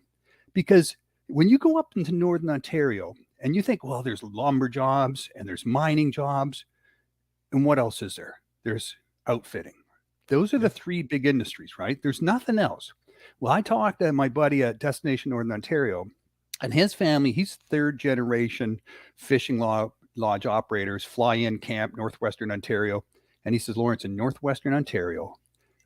Because when you go up into Northern Ontario and you think, well, there's lumber jobs and there's mining jobs, and what else is there? There's outfitting. Those are the 3 big industries, right? There's nothing else. Well, I talked to my buddy at Destination Northern Ontario, and his family, he's 3rd generation fishing lodge operators, fly-in camp, Northwestern Ontario. And he says, Lawrence, in Northwestern Ontario,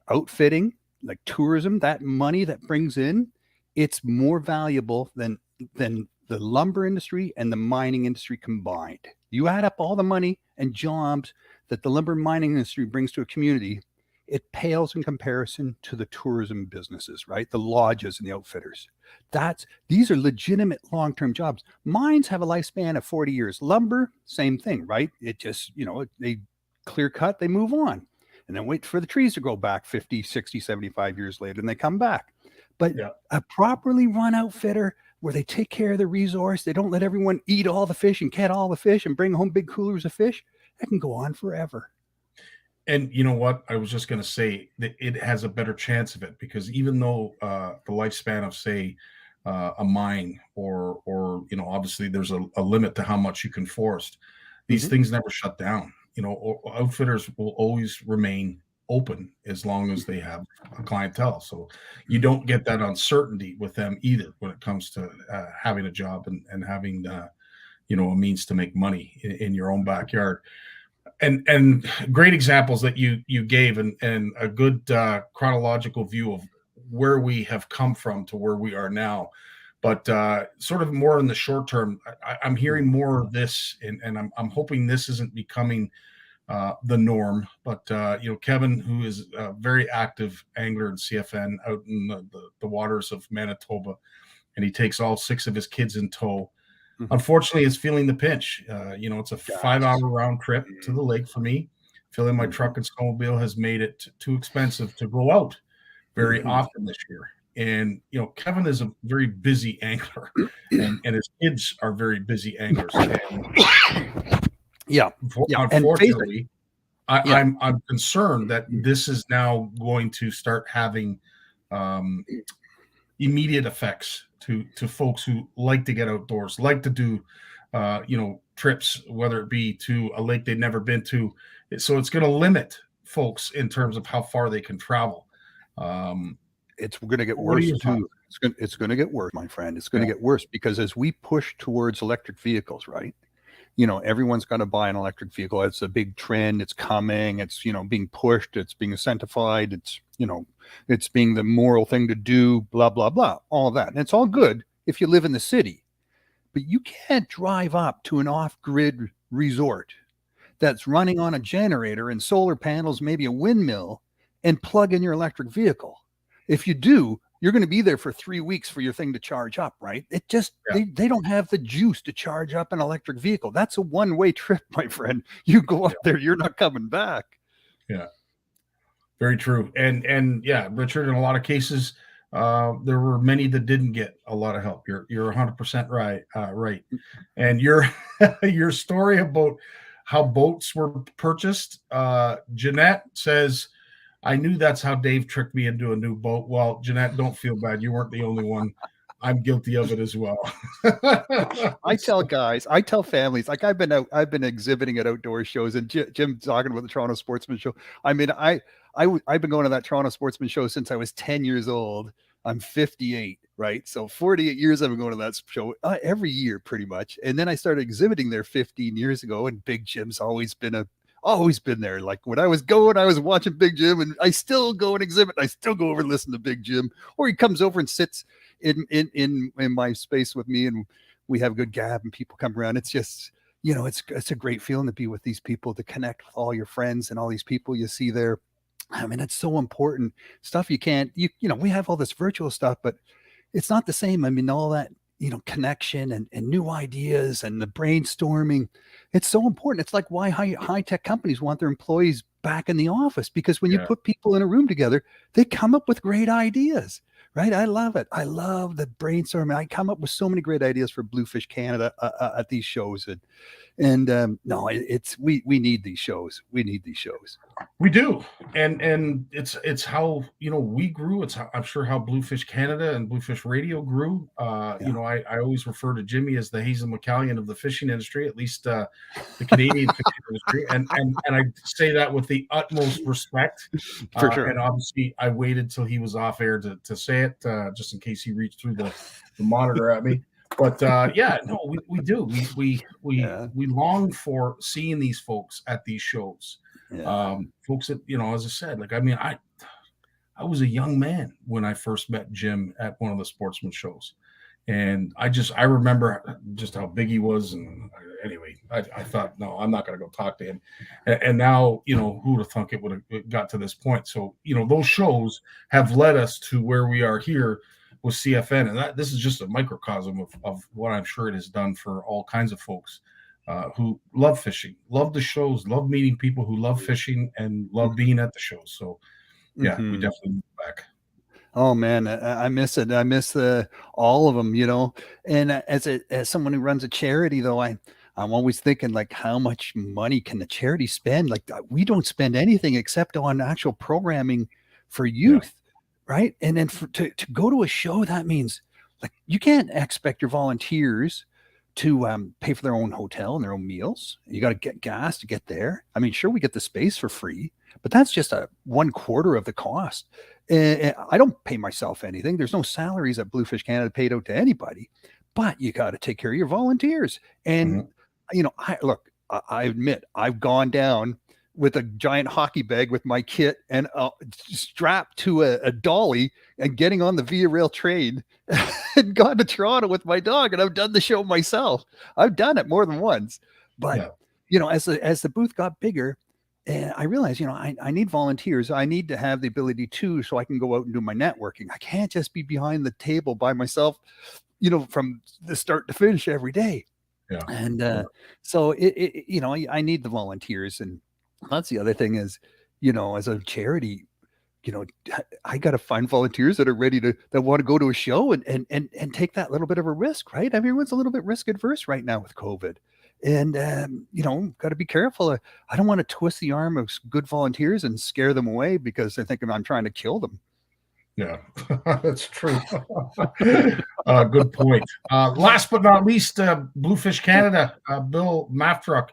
outfitting, like tourism, that money that brings in, it's more valuable than the lumber industry and the mining industry combined. You add up all the money and jobs that the lumber and mining industry brings to a community, it pales in comparison to the tourism businesses, right? The lodges and the outfitters. These are legitimate long-term jobs. Mines have a lifespan of 40 years. Lumber, same thing, right? It just, they clear cut, they move on. And then wait for the trees to grow back 50, 60, 75 years later, and they come back. But a properly run outfitter where they take care of the resource, they don't let everyone eat all the fish and catch all the fish and bring home big coolers of fish, that can go on forever. And you know what? I was just going to say that it has a better chance of it, because even though the lifespan of, say, a mine or obviously there's a limit to how much you can forest, these things never shut down. Outfitters will always remain open as long as they have a clientele. So you don't get that uncertainty with them either when it comes to having a job and having a means to make money in your own backyard. And great examples that you gave, and a good chronological view of where we have come from to where we are now. But sort of more in the short term, I'm hearing more of this, and I'm hoping this isn't becoming the norm. But Kevin, who is a very active angler in CFN out in the waters of Manitoba, and he takes all 6 of his kids in tow. Unfortunately, is feeling the pinch. It's a 5-hour round trip to the lake for me. Filling my truck and snowmobile has made it too expensive to go out very often this year. And Kevin is a very busy angler, and his kids are very busy anglers. Unfortunately, I'm concerned that this is now going to start having immediate effects to folks who like to get outdoors, like to do trips, whether it be to a lake they've never been to. So it's going to limit folks in terms of how far they can travel. It's going to get worse too. It's going to get worse, my friend. It's going to get worse because as we push towards electric vehicles, right? Everyone's going to buy an electric vehicle. It's a big trend. It's coming. It's, being pushed. It's being incentivized. It's, it's being the moral thing to do, blah, blah, blah, all of that. And it's all good if you live in the city, but you can't drive up to an off-grid resort that's running on a generator and solar panels, maybe a windmill, and plug in your electric vehicle. If you do, you're going to be there for 3 weeks for your thing to charge up, right? It just, they don't have the juice to charge up an electric vehicle. That's a one-way trip, my friend. You go up there, you're not coming back. Yeah, very true. And yeah, Richard, in a lot of cases, there were many that didn't get a lot of help. You're 100% right. Right. And your story about how boats were purchased, Jeanette says, I knew that's how Dave tricked me into a new boat. Well, Jeanette, don't feel bad. You weren't the only one. I'm guilty of it as well. I tell families, like I've been exhibiting at outdoor shows, and Jim talking about the Toronto Sportsman Show. I mean, I've been going to that Toronto Sportsman Show since I was 10 years old. I'm 58, right? So 48 years I've been going to that show every year pretty much. And then I started exhibiting there 15 years ago, and Big Jim's always been there. Like when I was watching Big Jim, and I still go and exhibit. I still go over and listen to Big Jim, or he comes over and sits in my space with me, and we have a good gab, and people come around. It's just, it's a great feeling to be with these people, to connect with all your friends and all these people you see there. I mean, it's so important stuff. We have all this virtual stuff, but it's not the same. I mean, all that, connection and new ideas and the brainstorming. It's so important. It's like why high-tech companies want their employees back in the office, because when you put people in a room together, they come up with great ideas, right? I love it. I love the brainstorming. I come up with so many great ideas for Bluefish Canada at these shows. And we need these shows. We need these shows. We do. And it's how, we grew. It's how, I'm sure how Bluefish Canada and Bluefish Radio grew. I always refer to Jimmy as the Hazel McLaughlin of the fishing industry, at least the Canadian fishing industry. And I say that with the utmost respect. For sure. And obviously I waited till he was off air to say it, just in case he reached through the monitor at me. But we do. We long for seeing these folks at these shows. Folks that, as I said, like, I mean, I was a young man when I first met Jim at one of the sportsman shows, And I remember just how big he was. And anyway, I thought, no, I'm not going to go talk to him. And now, who would have thunk it would have got to this point? So, those shows have led us to where we are here with CFN. And this is just a microcosm of what I'm sure it has done for all kinds of folks who love fishing, love the shows, love meeting people who love fishing and love being at the shows. So, yeah, we definitely move back. Oh man, I miss it. I miss all of them, And as someone who runs a charity, though, I'm always thinking, like, how much money can the charity spend? Like, we don't spend anything except on actual programming for youth, right? And then to go to a show, that means, like, you can't expect your volunteers to pay for their own hotel and their own meals. You got to get gas to get there. I mean, sure, we get the space for free, but that's just a 1/4 of the cost. I don't pay myself anything. There's no salaries that Bluefish Canada paid out to anybody, but you got to take care of your volunteers. And, I admit I've gone down with a giant hockey bag with my kit and strapped to a dolly and getting on the Via Rail train and gone to Toronto with my dog. And I've done the show myself. I've done it more than once, but as the booth got bigger, and I realized, I need volunteers. I need to have the ability so I can go out and do my networking. I can't just be behind the table by myself, from the start to finish every day. Yeah. And so I need the volunteers. And that's the other thing is, as a charity, I got to find volunteers that are ready that want to go to a show and take that little bit of a risk, right? Everyone's a little bit risk adverse right now with COVID. And, got to be careful. I don't want to twist the arm of good volunteers and scare them away because they're thinking I'm trying to kill them. Yeah, that's true. Good point. Last but not least, Bluefish Canada, Bill Maftruck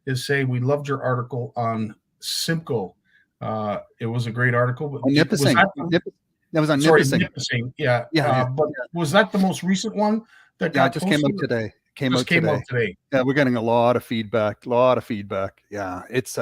is saying, we loved your article on Simcoe. It was a great article. But Nipissing. That was on Nipissing. Yeah. But was that the most recent one that got just came out today? Came out today. Yeah, we're getting a lot of feedback. Yeah, it's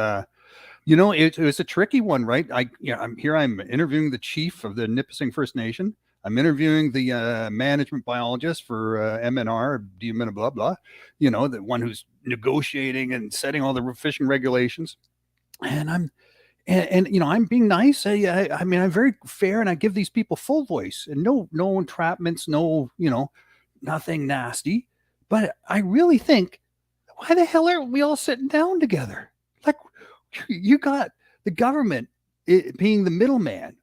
it was a tricky one, right? I'm interviewing the chief of the Nipissing First Nation. I'm interviewing the management biologist for MNR, blah blah. The one who's negotiating and setting all the fishing regulations. And I'm being nice. I'm very fair, and I give these people full voice and no entrapments, nothing nasty. But I really think, why the hell aren't we all sitting down together? Like, you got the government being the middleman,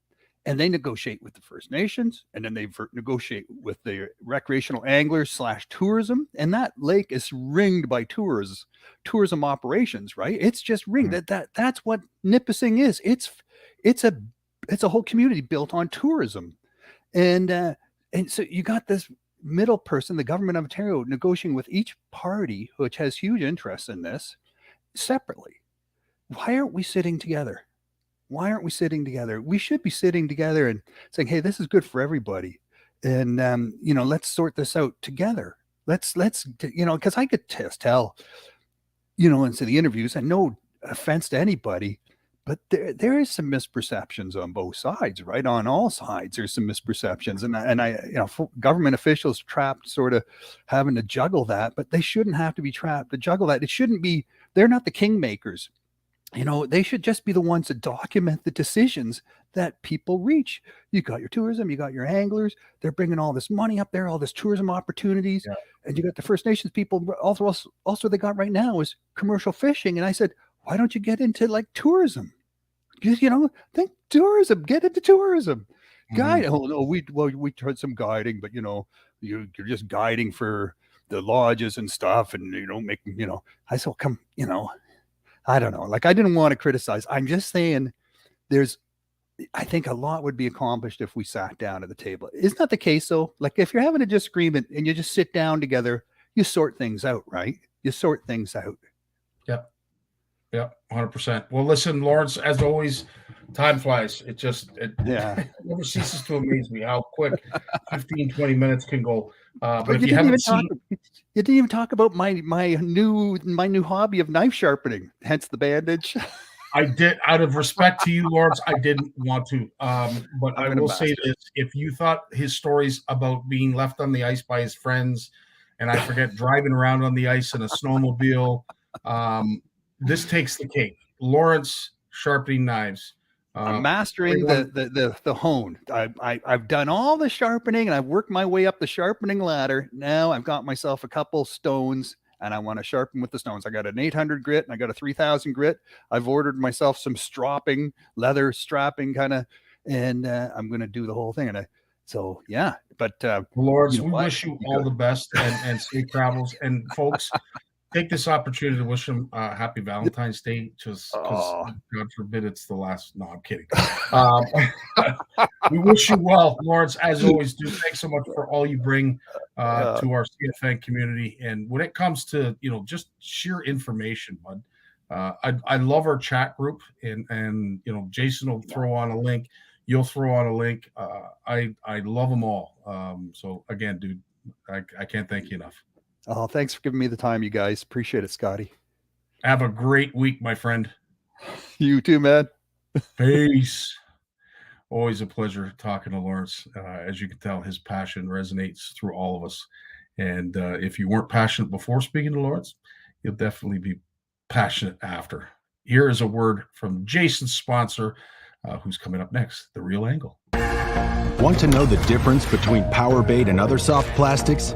and they negotiate with the First Nations, and then they negotiate with the recreational anglers / tourism, and that lake is ringed by tourism operations, right? It's just ringed. That's what Nipissing is. It's a whole community built on tourism, and so you got this middle person, the government of Ontario, negotiating with each party, which has huge interests in this, separately. Why aren't we sitting together? We should be sitting together and saying, hey, this is good for everybody. And, let's sort this out together. Let's because I could tell, into the interviews, and no offense to anybody, but there is some misperceptions on both sides, right? On all sides, there's some misperceptions, and I government officials trapped, sort of having to juggle that, but they shouldn't have to be trapped to juggle that. It shouldn't be. They're not the kingmakers. They should just be the ones that document the decisions that people reach. You got your tourism, you got your anglers. They're bringing all this money up there, all this tourism opportunities, and you got the First Nations people. Also, they got right now is commercial fishing, and I said, why don't you get into like tourism? Think tourism, get into tourism. Guide. Oh no, we tried some guiding, but you're just guiding for the lodges and stuff, and I said, come, I don't know. Like, I didn't want to criticize. I'm just saying I think a lot would be accomplished if we sat down at the table. Isn't that the case though? Like, if you're having a disagreement and you just sit down together, you sort things out, right? You sort things out. Yep. Yeah, 100%. Well, listen, Lawrence, as always, time flies. It never ceases to amaze me how quick 15, 20 minutes can go. But if you haven't seen... You didn't even talk about my new hobby of knife sharpening, hence the bandage. I did, out of respect to you, Lawrence, I didn't want to. But I will say this: if you thought his stories about being left on the ice by his friends, and I forget driving around on the ice in a snowmobile, this takes the cake. Lawrence sharpening knives. I'm mastering the hone. I've done all the sharpening and I've worked my way up the sharpening ladder. Now I've got myself a couple stones and I want to sharpen with the stones. I got an 800 grit and I got a 3000 grit. I've ordered myself some stropping, leather strapping kind of, and I'm going to do the whole thing. And so, yeah, but Lawrence, we wish you all the best and safe travels. And folks, take this opportunity to wish him happy Valentine's Day, just because God forbid it's the last. No, I'm kidding. We wish you well, Lawrence, as always. Do thanks so much for all you bring to our CFN community. And when it comes to just sheer information, bud, I love our chat group, and Jason will throw on a link. You'll throw on a link. I love them all. So again, dude, I can't thank you enough. Oh, thanks for giving me the time, you guys. Appreciate it, Scotty. Have a great week, my friend. You too, man. Peace. Always a pleasure talking to Lawrence. As you can tell, his passion resonates through all of us. And if you weren't passionate before speaking to Lawrence, you'll definitely be passionate after. Here is a word from Jason's sponsor, who's coming up next, The Real Angle. Want to know the difference between power bait and other soft plastics?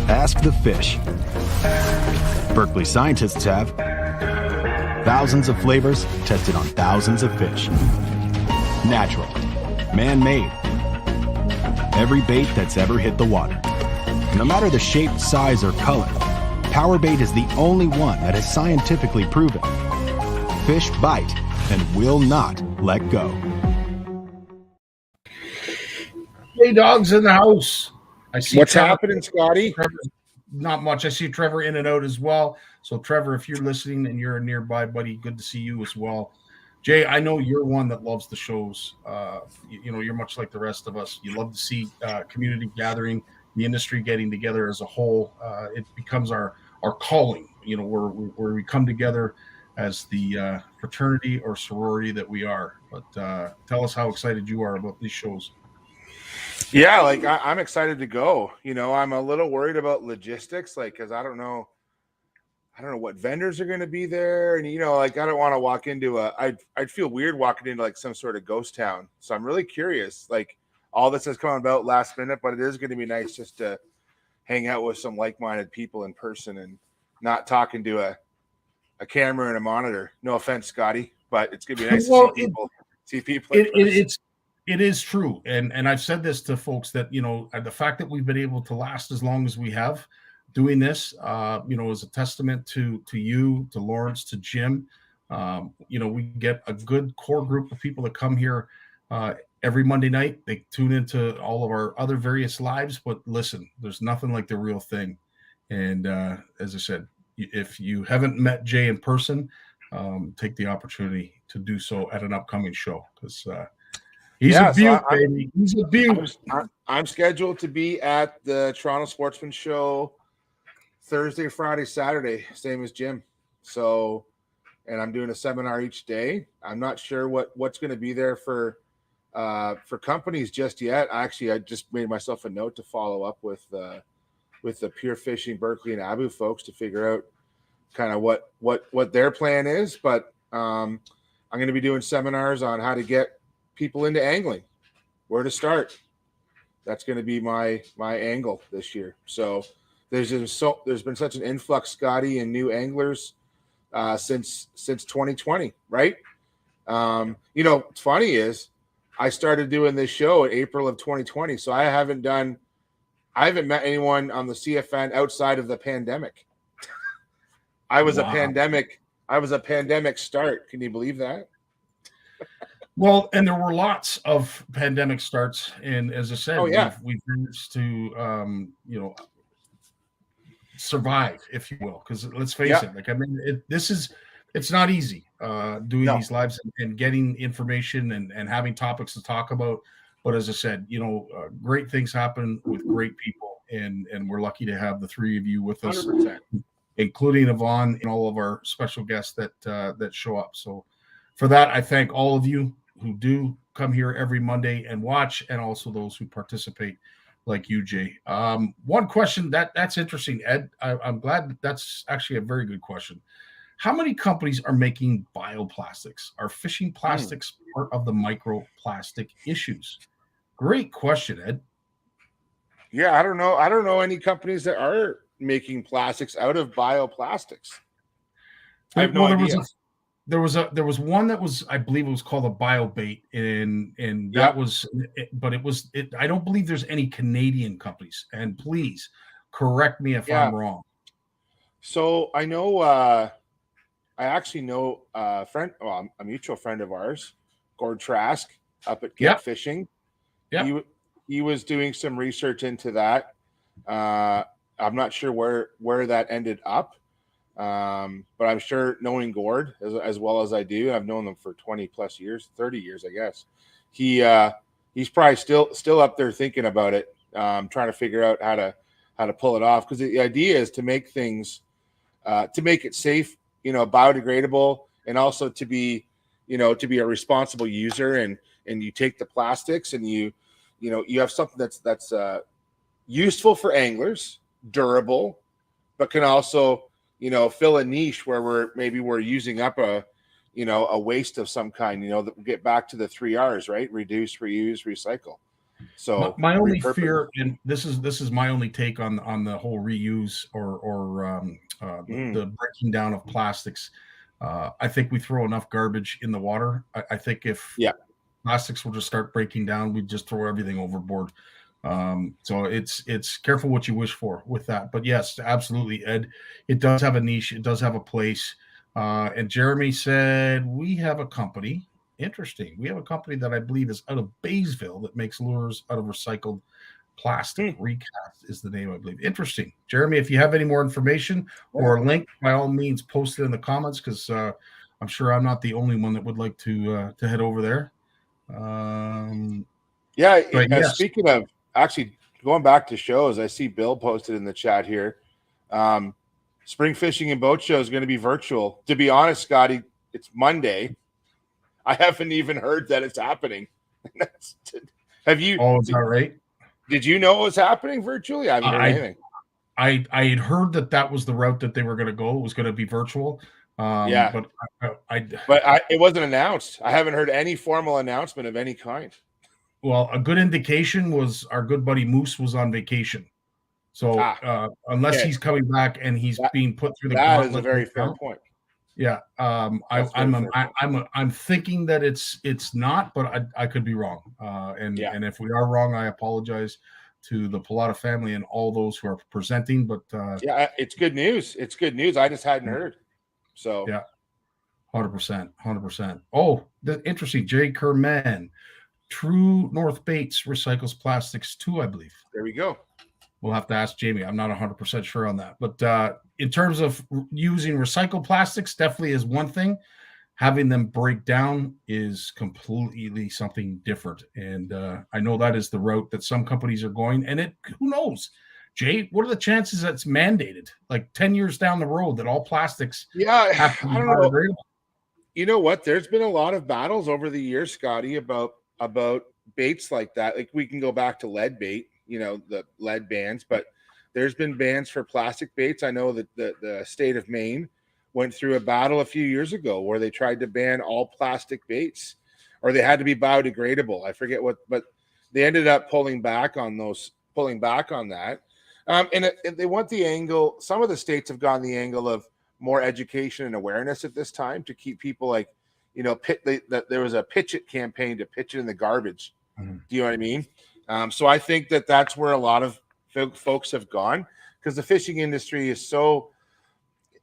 Ask the fish. Berkeley scientists have thousands of flavors tested on thousands of fish. Natural, man-made, every bait that's ever hit the water. No matter the shape, size, or color, power bait is the only one that is scientifically proven. Fish bite and will not let go. Hey, dogs in the house. I see. What's happening, Scotty? Not much. I see Trevor in and out as well. So, Trevor, if you're listening and you're nearby, buddy, good to see you as well. Jay, I know you're one that loves the shows. You're much like the rest of us. You love to see community gathering, the industry getting together as a whole. It becomes our calling, where we come together as the fraternity or sorority that we are. But tell us how excited you are about these shows. Yeah, I'm excited to go. I'm a little worried about logistics, because I don't know what vendors are going to be there, and I don't want to walk into I'd feel weird walking into some sort of ghost town. So I'm really curious. All this has come about last minute, but it is going to be nice just to hang out with some like-minded people in person and not talking to a camera and a monitor. No offense, Scotty, but it's going to be nice to see people. It is true. And I've said this to folks that, the fact that we've been able to last as long as we have doing this, is a testament to you, to Lawrence, to Jim. We get a good core group of people that come here every Monday night. They tune into all of our other various lives, but listen, there's nothing like the real thing. And as I said, if you haven't met Jay in person, take the opportunity to do so at an upcoming show, because he's a beaut, baby. He's a beaut. I'm scheduled to be at the Toronto Sportsman Show Thursday, Friday, Saturday, same as Jim. So, and I'm doing a seminar each day. I'm not sure what's going to be there for companies just yet. Actually, I just made myself a note to follow up with the Pure Fishing Berkeley and Abu folks to figure out kind of what their plan is. But I'm going to be doing seminars on how to get people into angling, where to start. That's going to be my angle this year. So there's been such an influx, Scotty, in new anglers since 2020, right? What's funny is I started doing this show in April of 2020, so I haven't met anyone on the CFN outside of the pandemic. I was a pandemic start. Can you believe that? Well, and there were lots of pandemic starts, and as I said, we've managed to survive, if you will, because let's face it, it's not easy doing these lives and getting information and having topics to talk about. But as I said, great things happen with great people, and we're lucky to have the three of you with us, 100%. Including Yvonne and all of our special guests that show up. So for that, I thank all of you who do come here every Monday and watch, and also those who participate, like you, Jay. One question that's interesting, Ed. I'm glad that's actually a very good question. How many companies are making bioplastics? Are fishing plastics part of the microplastic issues? Great question, Ed. Yeah, I don't know. I don't know any companies that are making plastics out of bioplastics. I have no idea. There was one that was, I believe it was called a BioBait, and that was, but I don't believe there's any Canadian companies. And please correct me if I'm wrong. So I know, I actually know a a mutual friend of ours, Gord Trask, up at Get Fishing. Yeah, he was doing some research into that. I'm not sure where that ended up. But I'm sure, knowing Gord as well as I do, I've known them for 20 plus years, 30 years, I guess. He's probably still up there thinking about it, trying to figure out how to pull it off. Because the idea is to make things, to make it safe, biodegradable, and also to be a responsible user. And you take the plastics and you have something that's useful for anglers, durable, but can also fill a niche where we're using up a waste of some kind, that will get back to the 3 R's, right? Reduce, reuse, recycle. So my only fear, and this is my only take on the whole reuse or the breaking down of plastics. I think we throw enough garbage in the water. I think if plastics will just start breaking down, we just throw everything overboard. So it's careful what you wish for with that. But yes, absolutely, Ed. It does have a niche. It does have a place. And Jeremy said, we have a company. Interesting. We have a company that I believe is out of Baysville that makes lures out of recycled plastic. Recast is the name, I believe. Interesting. Jeremy, if you have any more information or a link, by all means, post it in the comments, because I'm sure I'm not the only one that would like to head over there. Speaking of, actually, going back to shows, I see Bill posted in the chat here. Spring Fishing and Boat Show is going to be virtual. To be honest, Scotty, it's Monday. I haven't even heard that it's happening. Have you? Oh, is that right? Did you know it was happening virtually? I haven't heard anything. I had heard that was the route that they were going to go. It was going to be virtual. But it wasn't announced. I haven't heard any formal announcement of any kind. Well, a good indication was our good buddy Moose was on vacation. So unless he's coming back and he's being put through the gauntlet, that is a very fair point. Yeah, I'm thinking that it's not, but I could be wrong. And if we are wrong, I apologize to the Pilata family and all those who are presenting. But it's good news. It's good news. I just hadn't heard. So 100%. Oh, interesting. Jay Kerman. True North Baits recycles plastics too, I believe. There we go. We'll have to ask Jamie. I'm not 100% sure on that. But in terms of using recycled plastics, definitely is one thing. Having them break down is completely something different. And I know that is the route that some companies are going. And who knows? Jay, what are the chances that it's mandated, like 10 years down the road, that all plastics have to be biodegradable? You know what? There's been a lot of battles over the years, Scotty, about baits like that. Like, we can go back to lead bait, the lead bans, but there's been bans for plastic baits. I know that the state of Maine went through a battle a few years ago where they tried to ban all plastic baits, or they had to be biodegradable. I forget what, but they ended up pulling back on that. And they want the angle. Some of the states have gone the angle of more education and awareness at this time to keep people like, there was a pitch it campaign to pitch it in the garbage. Mm-hmm. Do you know what I mean? So I think that's where a lot of folks have gone, because the fishing industry is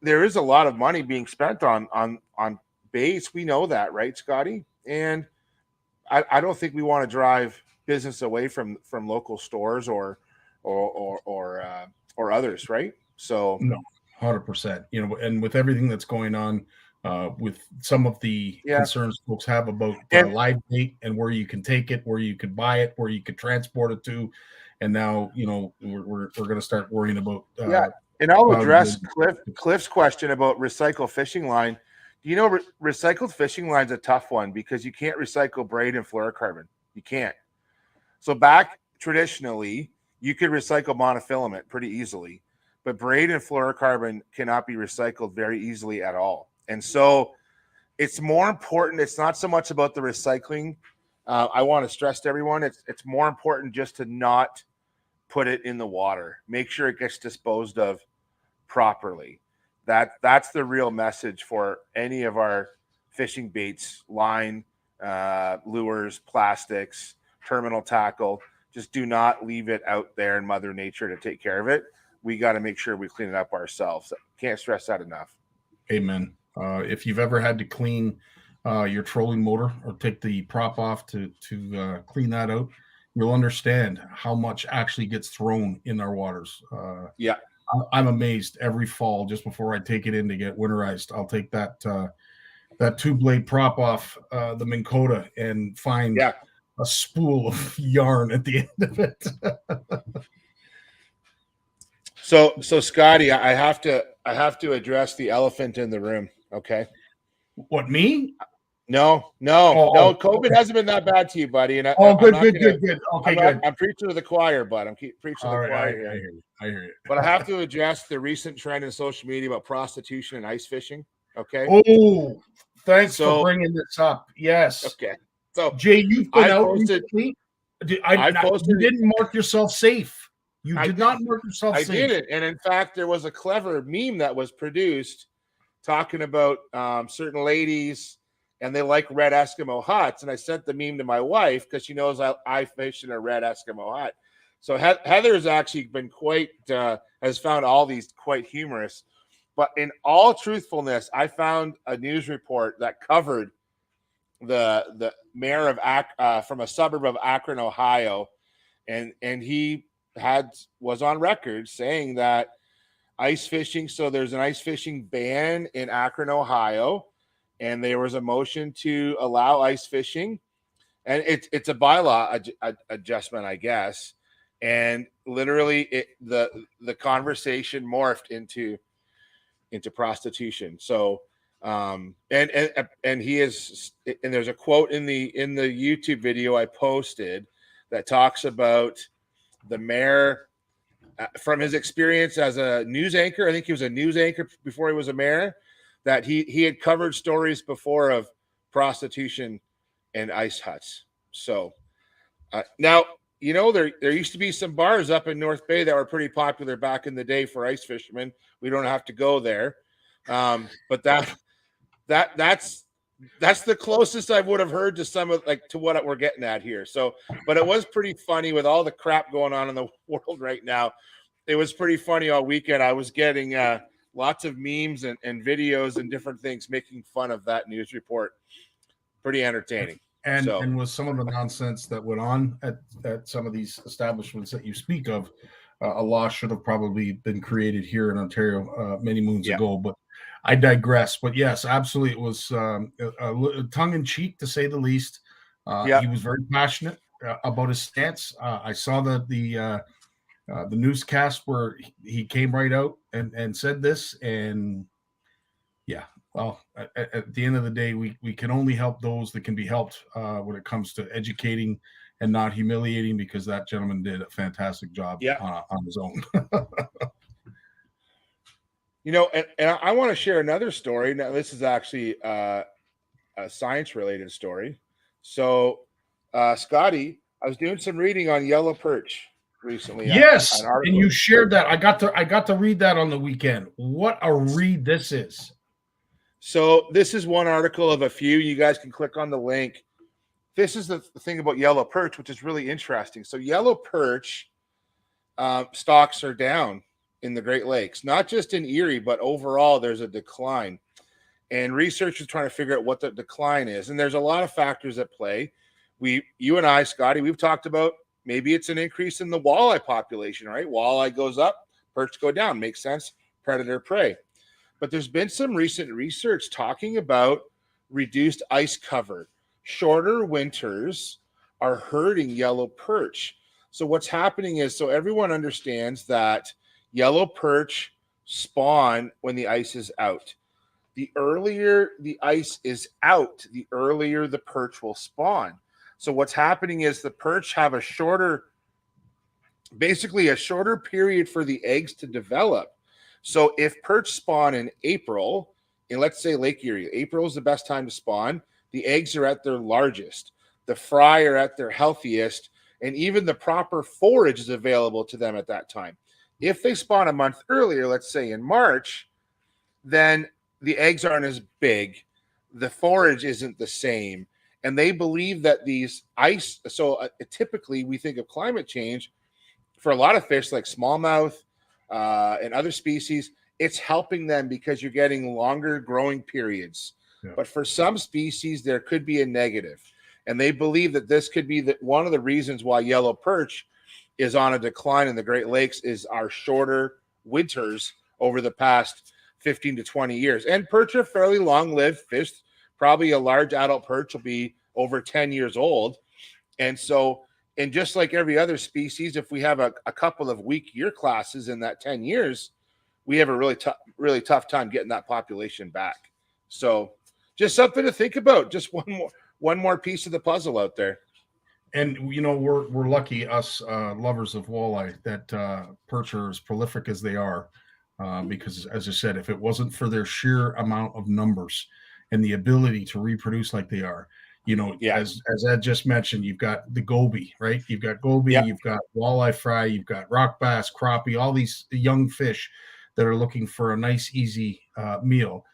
there is a lot of money being spent on baits. We know that, right, Scotty? And I don't think we want to drive business away from local stores or others, right? So no, 100%. And with everything that's going on, with some of the concerns folks have about live bait and where you can take it, where you can buy it, where you can transport it to, and now we're going to start worrying about and I'll address Cliff's question about recycle fishing line. You know, recycled fishing line's a tough one because you can't recycle braid and fluorocarbon. You can't. So back traditionally, you could recycle monofilament pretty easily, but braid and fluorocarbon cannot be recycled very easily at all. And so it's more important. It's not so much about the recycling. I want to stress to everyone, it's more important just to not put it in the water. Make sure it gets disposed of properly. That's the real message for any of our fishing baits, line, lures, plastics, terminal tackle. Just do not leave it out there in Mother Nature to take care of it. We got to make sure we clean it up ourselves. Can't stress that enough. Amen. If you've ever had to clean your trolling motor or take the prop off to clean that out, you'll understand how much actually gets thrown in our waters. Yeah. I'm amazed every fall just before I take it in to get winterized. I'll take that 2-blade prop off the Minn Kota and find a spool of yarn at the end of it. So Scotty, I have to address the elephant in the room. Okay. What, me? No. COVID hasn't been that bad to you, buddy. And good. Okay, good. I'm preaching to the choir, bud. I'm preaching to the choir here. I hear you. But I have to address the recent trend in social media about prostitution and ice fishing. Okay. Oh, thanks for bringing this up. Yes. Okay. So Jay, you've been out recently. You didn't mark yourself safe. You did not mark yourself safe. I didn't. And in fact, there was a clever meme that was produced talking about certain ladies, and they like red Eskimo huts. And I sent the meme to my wife because she knows I fish in a red Eskimo hut. So Heather's actually been has found all these quite humorous. But in all truthfulness, I found a news report that covered the mayor of from a suburb of Akron, Ohio, and he was on record saying that ice fishing. So there's an ice fishing ban in Akron, Ohio, and there was a motion to allow ice fishing, and it's a bylaw adjustment, I guess. And literally, the conversation morphed into prostitution. So, and he is, and there's a quote in the YouTube video I posted that talks about the mayor from his experience as a news anchor. I think he was a news anchor before he was a mayor. That he had covered stories before of prostitution and ice huts. So now, you know, there used to be some bars up in North Bay that were pretty popular back in the day for ice fishermen. We don't have to go there, but that's the closest I would have heard to some of to what we're getting at here. So, but it was pretty funny with all the crap going on in the world right now. It was pretty funny all weekend. I was getting lots of memes and videos and different things making fun of that news report. Pretty entertaining. And with some of the nonsense that went on at some of these establishments that you speak of, a law should have probably been created here in Ontario many moons ago. But I digress. But yes, absolutely, it was tongue in cheek to say the least. He was very passionate about his stance. I saw the newscast where he came right out and said this, and well, at the end of the day, we can only help those that can be helped when it comes to educating and not humiliating, because that gentleman did a fantastic job on his own. You know, and I want to share another story. Now, this is actually a science-related story. So, Scotty, I was doing some reading on yellow perch recently. Yes, and you shared that. I got to read that on the weekend. What a read this is. So this is one article of a few. You guys can click on the link. This is the thing about yellow perch, which is really interesting. So yellow perch stocks are down in the Great Lakes, not just in Erie, but overall there's a decline. And researchers trying to figure out what the decline is. And there's a lot of factors at play. You and I, Scotty, we've talked about maybe it's an increase in the walleye population, right? Walleye goes up, perch go down. Makes sense. Predator prey. But there's been some recent research talking about reduced ice cover. Shorter winters are hurting yellow perch. So what's happening is, so everyone understands that yellow perch spawn when the ice is out. the earlier the ice is out, the earlier the perch will spawn. So what's happening is the perch have basically a shorter period for the eggs to develop. So if perch spawn in April, in let's say Lake Erie, April is the best time to spawn. The eggs are at their largest. The fry are at their healthiest, and even the proper forage is available to them at that time. If they spawn a month earlier, let's say in March, then the eggs aren't as big. The forage isn't the same. And they believe that these ice, typically we think of climate change for a lot of fish like smallmouth and other species, it's helping them because you're getting longer growing periods. Yeah. But for some species, there could be a negative. And they believe that this could be one of the reasons why yellow perch is on a decline in the Great Lakes is our shorter winters over the past 15 to 20 years. And perch are fairly long-lived fish. Probably a large adult perch will be over 10 years old. And so, and just like every other species, if we have a couple of weak year classes in that 10 years, we have a really tough time getting that population back. So just something to think about. Just one more piece of the puzzle out there. And we're lucky, us lovers of walleye, that perch are as prolific as they are, because as I said, if it wasn't for their sheer amount of numbers and the ability to reproduce like they are, as Ed just mentioned, you've got the goby, right? You've got goby, you've got walleye fry, you've got rock bass, crappie, all these young fish that are looking for a nice, easy meal.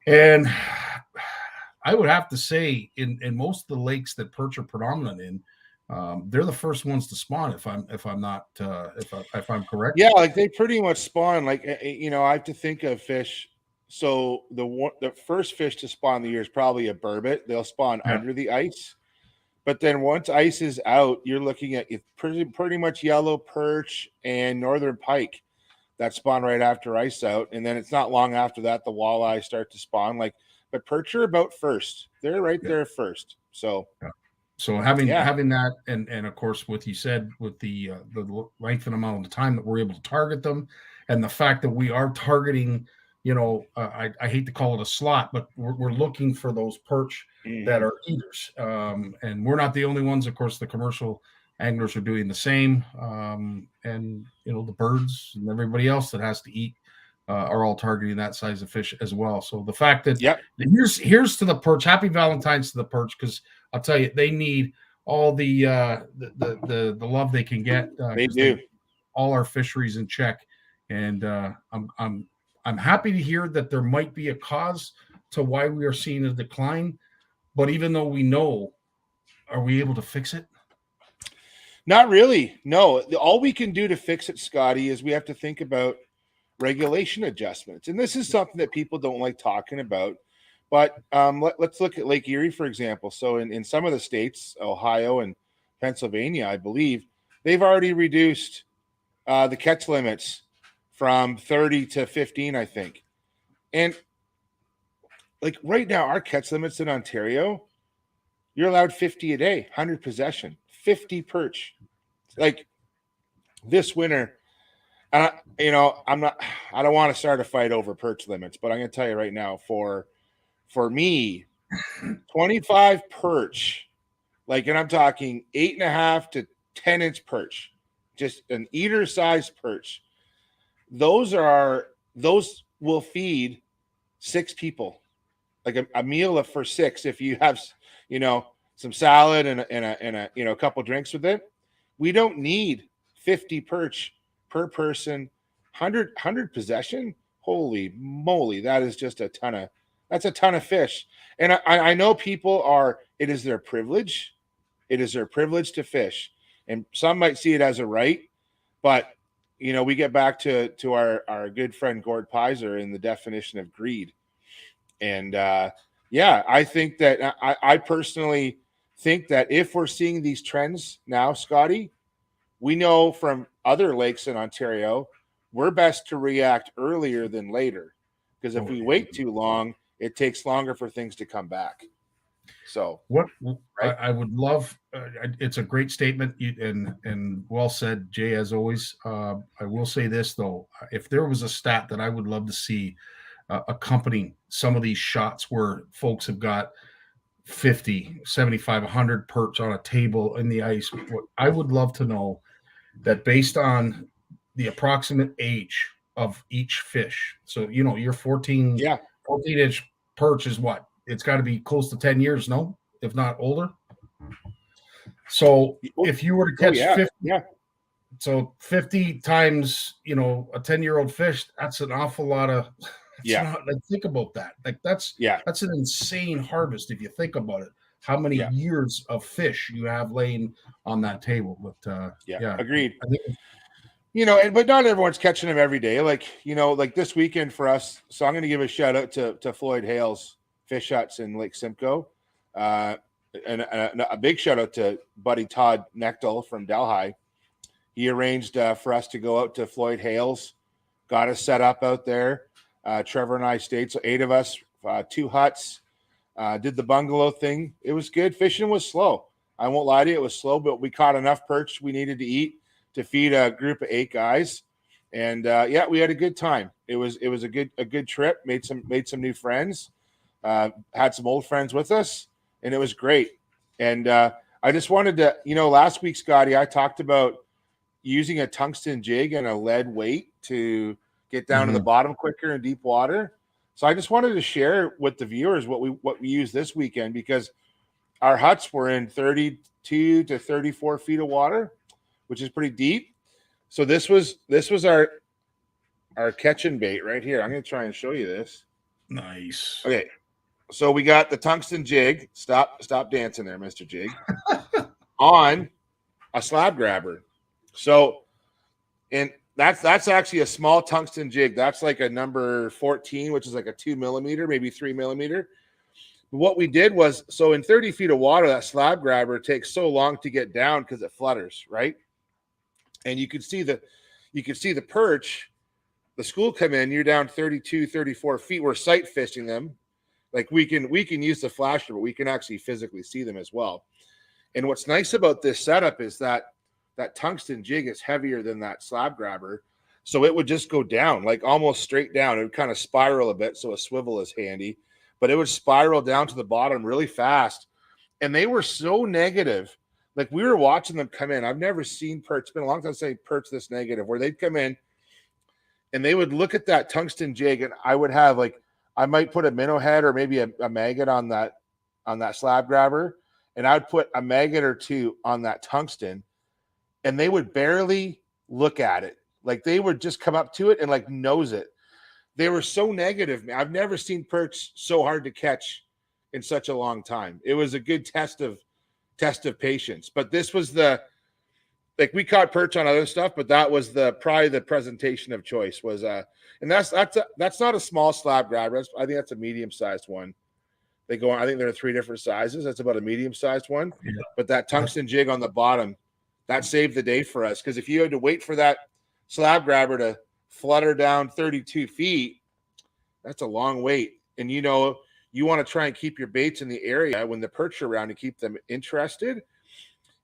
And I would have to say, in most of the lakes that perch are predominant in, they're the first ones to spawn. If I'm correct. Yeah, like they pretty much spawn. Like I have to think of fish. So the first fish to spawn of the year is probably a burbot. They'll spawn under the ice, but then once ice is out, you're looking at pretty much yellow perch and northern pike that spawn right after ice out, and then it's not long after that the walleye start to spawn. But perch are about first. They're right there first. So. Yeah. So having that, and of course, what you said with the length and amount of time that we're able to target them, and the fact that we are targeting, I hate to call it a slot, but we're looking for those perch that are eaters, and we're not the only ones. Of course, the commercial anglers are doing the same, and the birds and everybody else that has to eat are all targeting that size of fish as well. So the fact that here's to the perch. Happy Valentine's to the perch, because I'll tell you, they need all the love they can get. They do. All our fisheries in check, and I'm happy to hear that there might be a cause to why we are seeing a decline. But even though we know, are we able to fix it? Not really. No. All we can do to fix it, Scotty, is we have to think about regulation adjustments. And this is something that people don't like talking about. But let's look at Lake Erie, for example. So in some of the states, Ohio and Pennsylvania, I believe, they've already reduced the catch limits from 30 to 15, I think. And like right now, our catch limits in Ontario, you're allowed 50 a day, 100 possession, 50 perch. Like this winter, and I don't want to start a fight over perch limits, but I'm going to tell you right now, for me, 25 perch, and I'm talking 8.5 to 10-inch perch, just an eater size perch. Those will feed 6 people, like a meal for 6. If you have, some salad and a couple drinks with it, we don't need 50 perch per person, 100 possession. Holy moly, that is just a ton of fish. And I know it is their privilege. It is their privilege to fish. And some might see it as a right, but we get back to our good friend Gord Pizer in the definition of greed. And I think that I personally think that if we're seeing these trends now, Scotty, we know from other lakes in Ontario, we're best to react earlier than later. Because if we wait too long, it takes longer for things to come back. So right? I would love, it's a great statement and well said, Jay, as always. I will say this though, if there was a stat that I would love to see accompanying some of these shots where folks have got 50, 75, 100 perch on a table in the ice. What I would love to know that based on the approximate age of each fish. So, your 14-inch perch is what? It's got to be close to 10 years, no? If not older. So if you were to catch 50, so 50 times, a 10-year-old fish, that's an awful lot of, think about that. Like that's an insane harvest if you think about it. How many years of fish you have laying on that table. But agreed. But not everyone's catching them every day. Like this weekend for us. So I'm going to give a shout out to Floyd Hale's Fish Huts in Lake Simcoe. And a big shout out to buddy Todd Nechtel from Delhi. He arranged for us to go out to Floyd Hale's, got us set up out there. Trevor and I stayed, so 8 of us, 2 huts, did the bungalow thing. It was good. Fishing was slow. I won't lie to you, it was slow, but we caught enough perch we needed to eat to feed a group of 8 guys. And we had a good time. It was a good trip. Made some new friends. Had some old friends with us. And it was great. And I just wanted to, last week, Scotty, I talked about using a tungsten jig and a lead weight to get down to the bottom quicker in deep water. So I just wanted to share with the viewers what we used this weekend, because our huts were in 32 to 34 feet of water, which is pretty deep. So this was our catching bait right here. I'm going to try and show you this. Nice. Okay. So we got the tungsten jig. Stop dancing there, Mr. Jig. On a slab grabber. So, and that's actually a small tungsten jig. That's like a number 14, which is like a 2 millimeter, maybe 3 millimeter. What we did was, so in 30 feet of water, that slab grabber takes so long to get down because it flutters, right? And you could see the perch, the school come in, you're down 32, 34 feet. We're sight fishing them. Like we can use the flasher, but we can actually physically see them as well. And what's nice about this setup is that tungsten jig is heavier than that slab grabber. So it would just go down, like almost straight down. It would kind of spiral a bit, so a swivel is handy. But it would spiral down to the bottom really fast. And they were so negative. Like we were watching them come in. I've never seen perch. It's been a long time since perch this negative, where they'd come in and they would look at that tungsten jig, and I would have I might put a minnow head or maybe a maggot on that slab grabber, and I would put a maggot or 2 on that tungsten, and they would barely look at it. Like they would just come up to it and nose it. They were so negative. I've never seen perch so hard to catch in such a long time. It was a good test of patience. But this was we caught perch on other stuff, but that was probably the presentation of choice was and that's not a small slab grabber. I think that's a medium-sized one. They go on, I think there are 3 different sizes. That's about a medium-sized one. Yeah. But that tungsten jig on the bottom, that saved the day for us. Because if you had to wait for that slab grabber to flutter down 32 feet, that's a long wait. And you want to try and keep your baits in the area when the perch are around to keep them interested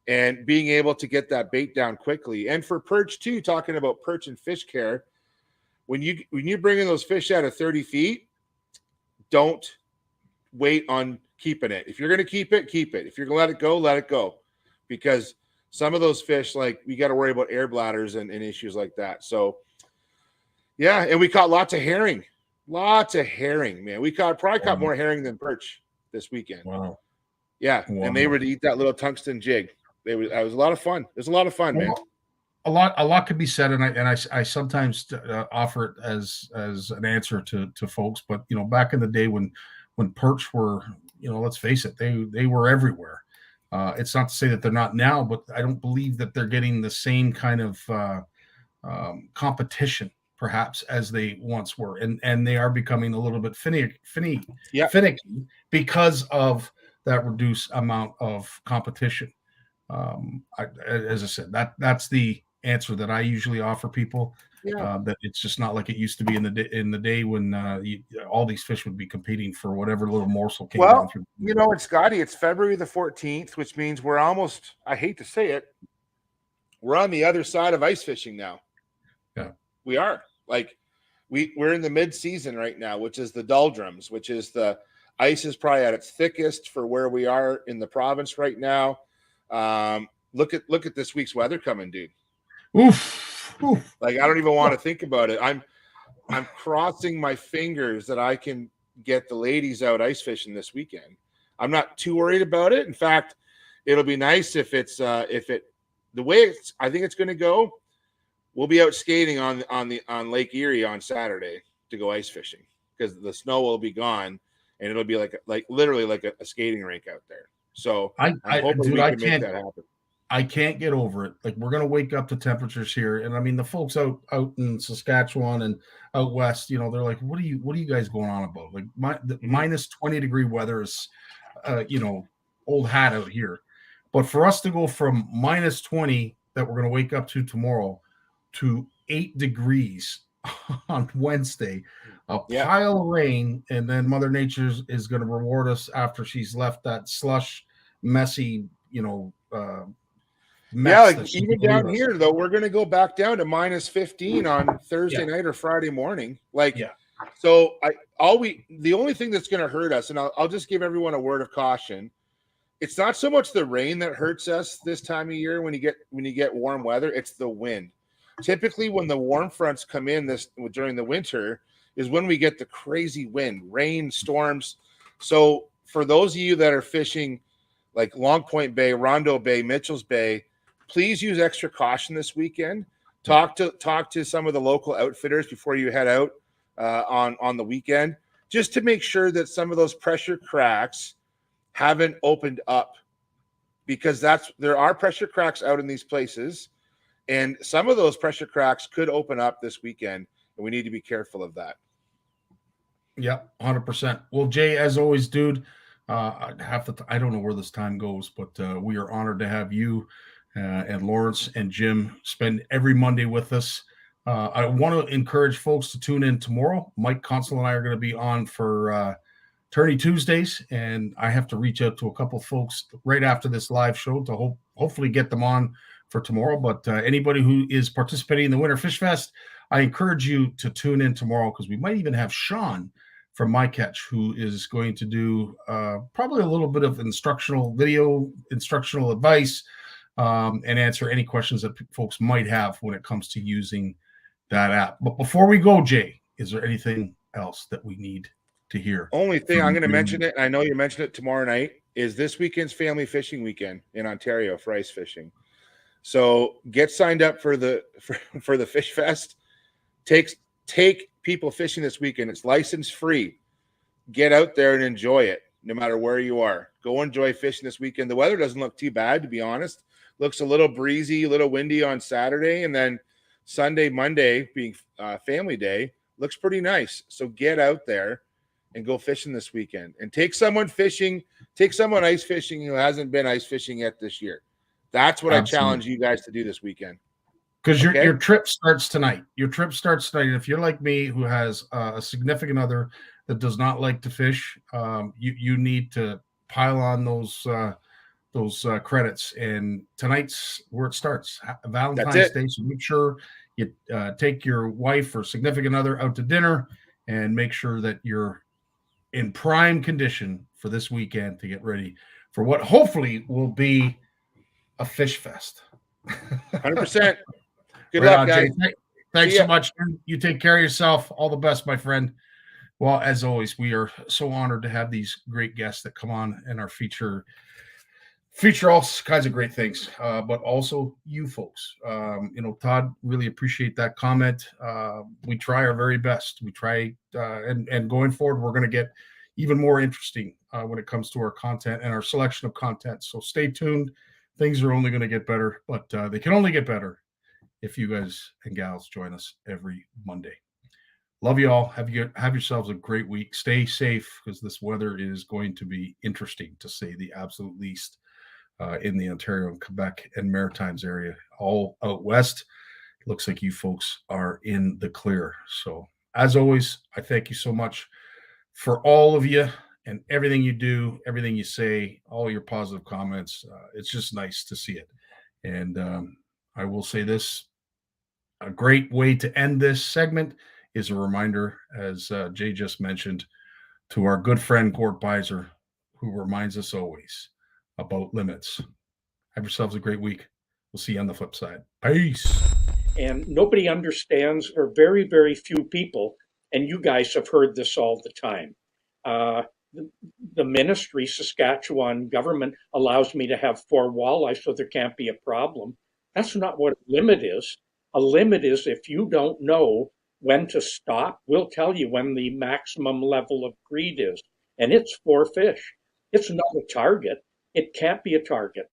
and being able to get that bait down quickly. And for perch too, talking about perch and fish care, when you're bringing those fish out of 30 feet, don't wait on keeping it. If you're going to keep it, keep it. If you're going to let it go. Because some of those fish, we got to worry about air bladders and issues like that. So, yeah, and we caught lots of herring. Lots of herring, man. We probably caught more herring than perch this weekend. Wow. Yeah, wow. And they were to eat that little tungsten jig. It was a lot of fun. It was a lot of fun, man. A lot could be said, and I sometimes offer it as an answer to folks. But back in the day when perch were, let's face it, they were everywhere. It's not to say that they're not now, but I don't believe that they're getting the same kind of competition, perhaps, as they once were, and they are becoming a little bit finicky because of that reduced amount of competition. As I said, that's the answer that I usually offer people. Yeah. That it's just not like it used to be in the day when all these fish would be competing for whatever little morsel came down through. It's Scotty. It's February the 14th, which means we're almost, I hate to say it, we're on the other side of ice fishing now. Yeah, we are. we're in the mid-season right now, which is the doldrums, which is the ice is probably at its thickest for where we are in the province right now. Look at this week's weather coming, dude. Oof. Like, I don't even want to think about it. I'm crossing my fingers that I can get the ladies out ice fishing this weekend. I'm not too worried about it. In fact, it'll be nice if the way I think it's going to go. We'll be out skating on Lake Erie on Saturday to go ice fishing because the snow will be gone and it'll be like literally like a skating rink out there. So I'm hoping we can make that happen. I can't get over it. Like, we're going to wake up to temperatures here. And I mean, the folks out in Saskatchewan and out west, you know, they're like, what are you guys going on about? Like, minus 20-degree weather is, old hat out here. But for us to go from minus 20 that we're going to wake up to tomorrow to 8 degrees on Wednesday, a pile of rain, and then Mother Nature is going to reward us after she's left that slush, messy, like even down here though, we're going to go back down to minus 15 on Thursday night or Friday morning. So the only thing that's going to hurt us, and I'll just give everyone a word of caution. It's not so much the rain that hurts us this time of year when you get warm weather, it's the wind. Typically when the warm fronts come in during the winter is when we get the crazy wind, rain, storms. So for those of you that are fishing like Long Point Bay, Rondo Bay, Mitchell's Bay, please use extra caution this weekend. Talk to some of the local outfitters before you head out on the weekend, just to make sure that some of those pressure cracks haven't opened up, because there are pressure cracks out in these places, and some of those pressure cracks could open up this weekend, and we need to be careful of that. Yeah, 100%. Well, Jay, as always, dude, I don't know where this time goes, but we are honored to have you and Lawrence and Jim spend every Monday with us. I want to encourage folks to tune in tomorrow. Mike Consul and I are going to be on for Tourney Tuesdays, and I have to reach out to a couple folks right after this live show to hopefully get them on for tomorrow. But anybody who is participating in the Winter Fish Fest, I encourage you to tune in tomorrow, because we might even have Sean from My Catch, who is going to do probably a little bit of instructional advice, and answer any questions that folks might have when it comes to using that app. But before we go, Jay, is there anything else that we need to hear? Only thing I'm going to mention it, and I know you mentioned it tomorrow night, is this weekend's family fishing weekend in Ontario for ice fishing. So get signed up for the Fish Fest. Take people fishing this weekend. It's license free. Get out there and enjoy it, no matter where you are. Go enjoy fishing this weekend. The weather doesn't look too bad, to be honest. Looks a little breezy, a little windy on Saturday, and then Sunday, Monday being family day, looks pretty nice. So get out there and go fishing this weekend, and take someone ice fishing who hasn't been ice fishing yet this year. That's what Absolutely. I challenge you guys to do this weekend. Because your trip starts tonight. Your trip starts tonight. And if you're like me, who has a significant other that does not like to fish, you need to pile on those credits. And tonight's where it starts. Valentine's Day. So make sure you take your wife or significant other out to dinner, and make sure that you're in prime condition for this weekend to get ready for what hopefully will be a fish fest. 100%. Good luck, guys. Jay. Thanks so much. You take care of yourself. All the best, my friend. Well, as always, we are so honored to have these great guests that come on and our feature all kinds of great things, but also you folks. Todd, really appreciate that comment. We try our very best. We try, and going forward, we're going to get even more interesting when it comes to our content and our selection of content. So stay tuned. Things are only going to get better, but they can only get better if you guys and gals join us every Monday. Love you all. Have yourselves a great week. Stay safe, because this weather is going to be interesting, to say the absolute least, in the Ontario and Quebec and Maritimes area. All out west, it looks like you folks are in the clear. So as always, I thank you so much for all of you and everything you do, everything you say, all your positive comments. It's just nice to see it. And I will say this, a great way to end this segment is a reminder, as Jay just mentioned, to our good friend Gort Beiser, who reminds us always about limits. Have yourselves a great week. We'll see you on the flip side. Peace. And nobody understands, or very, very few people, and you guys have heard this all the time. The ministry, Saskatchewan government, allows me to have 4 walleye, so there can't be a problem. That's not what a limit is. A limit is if you don't know when to stop, we'll tell you when the maximum level of greed is. And it's 4 fish. It's not a target. It can't be a target.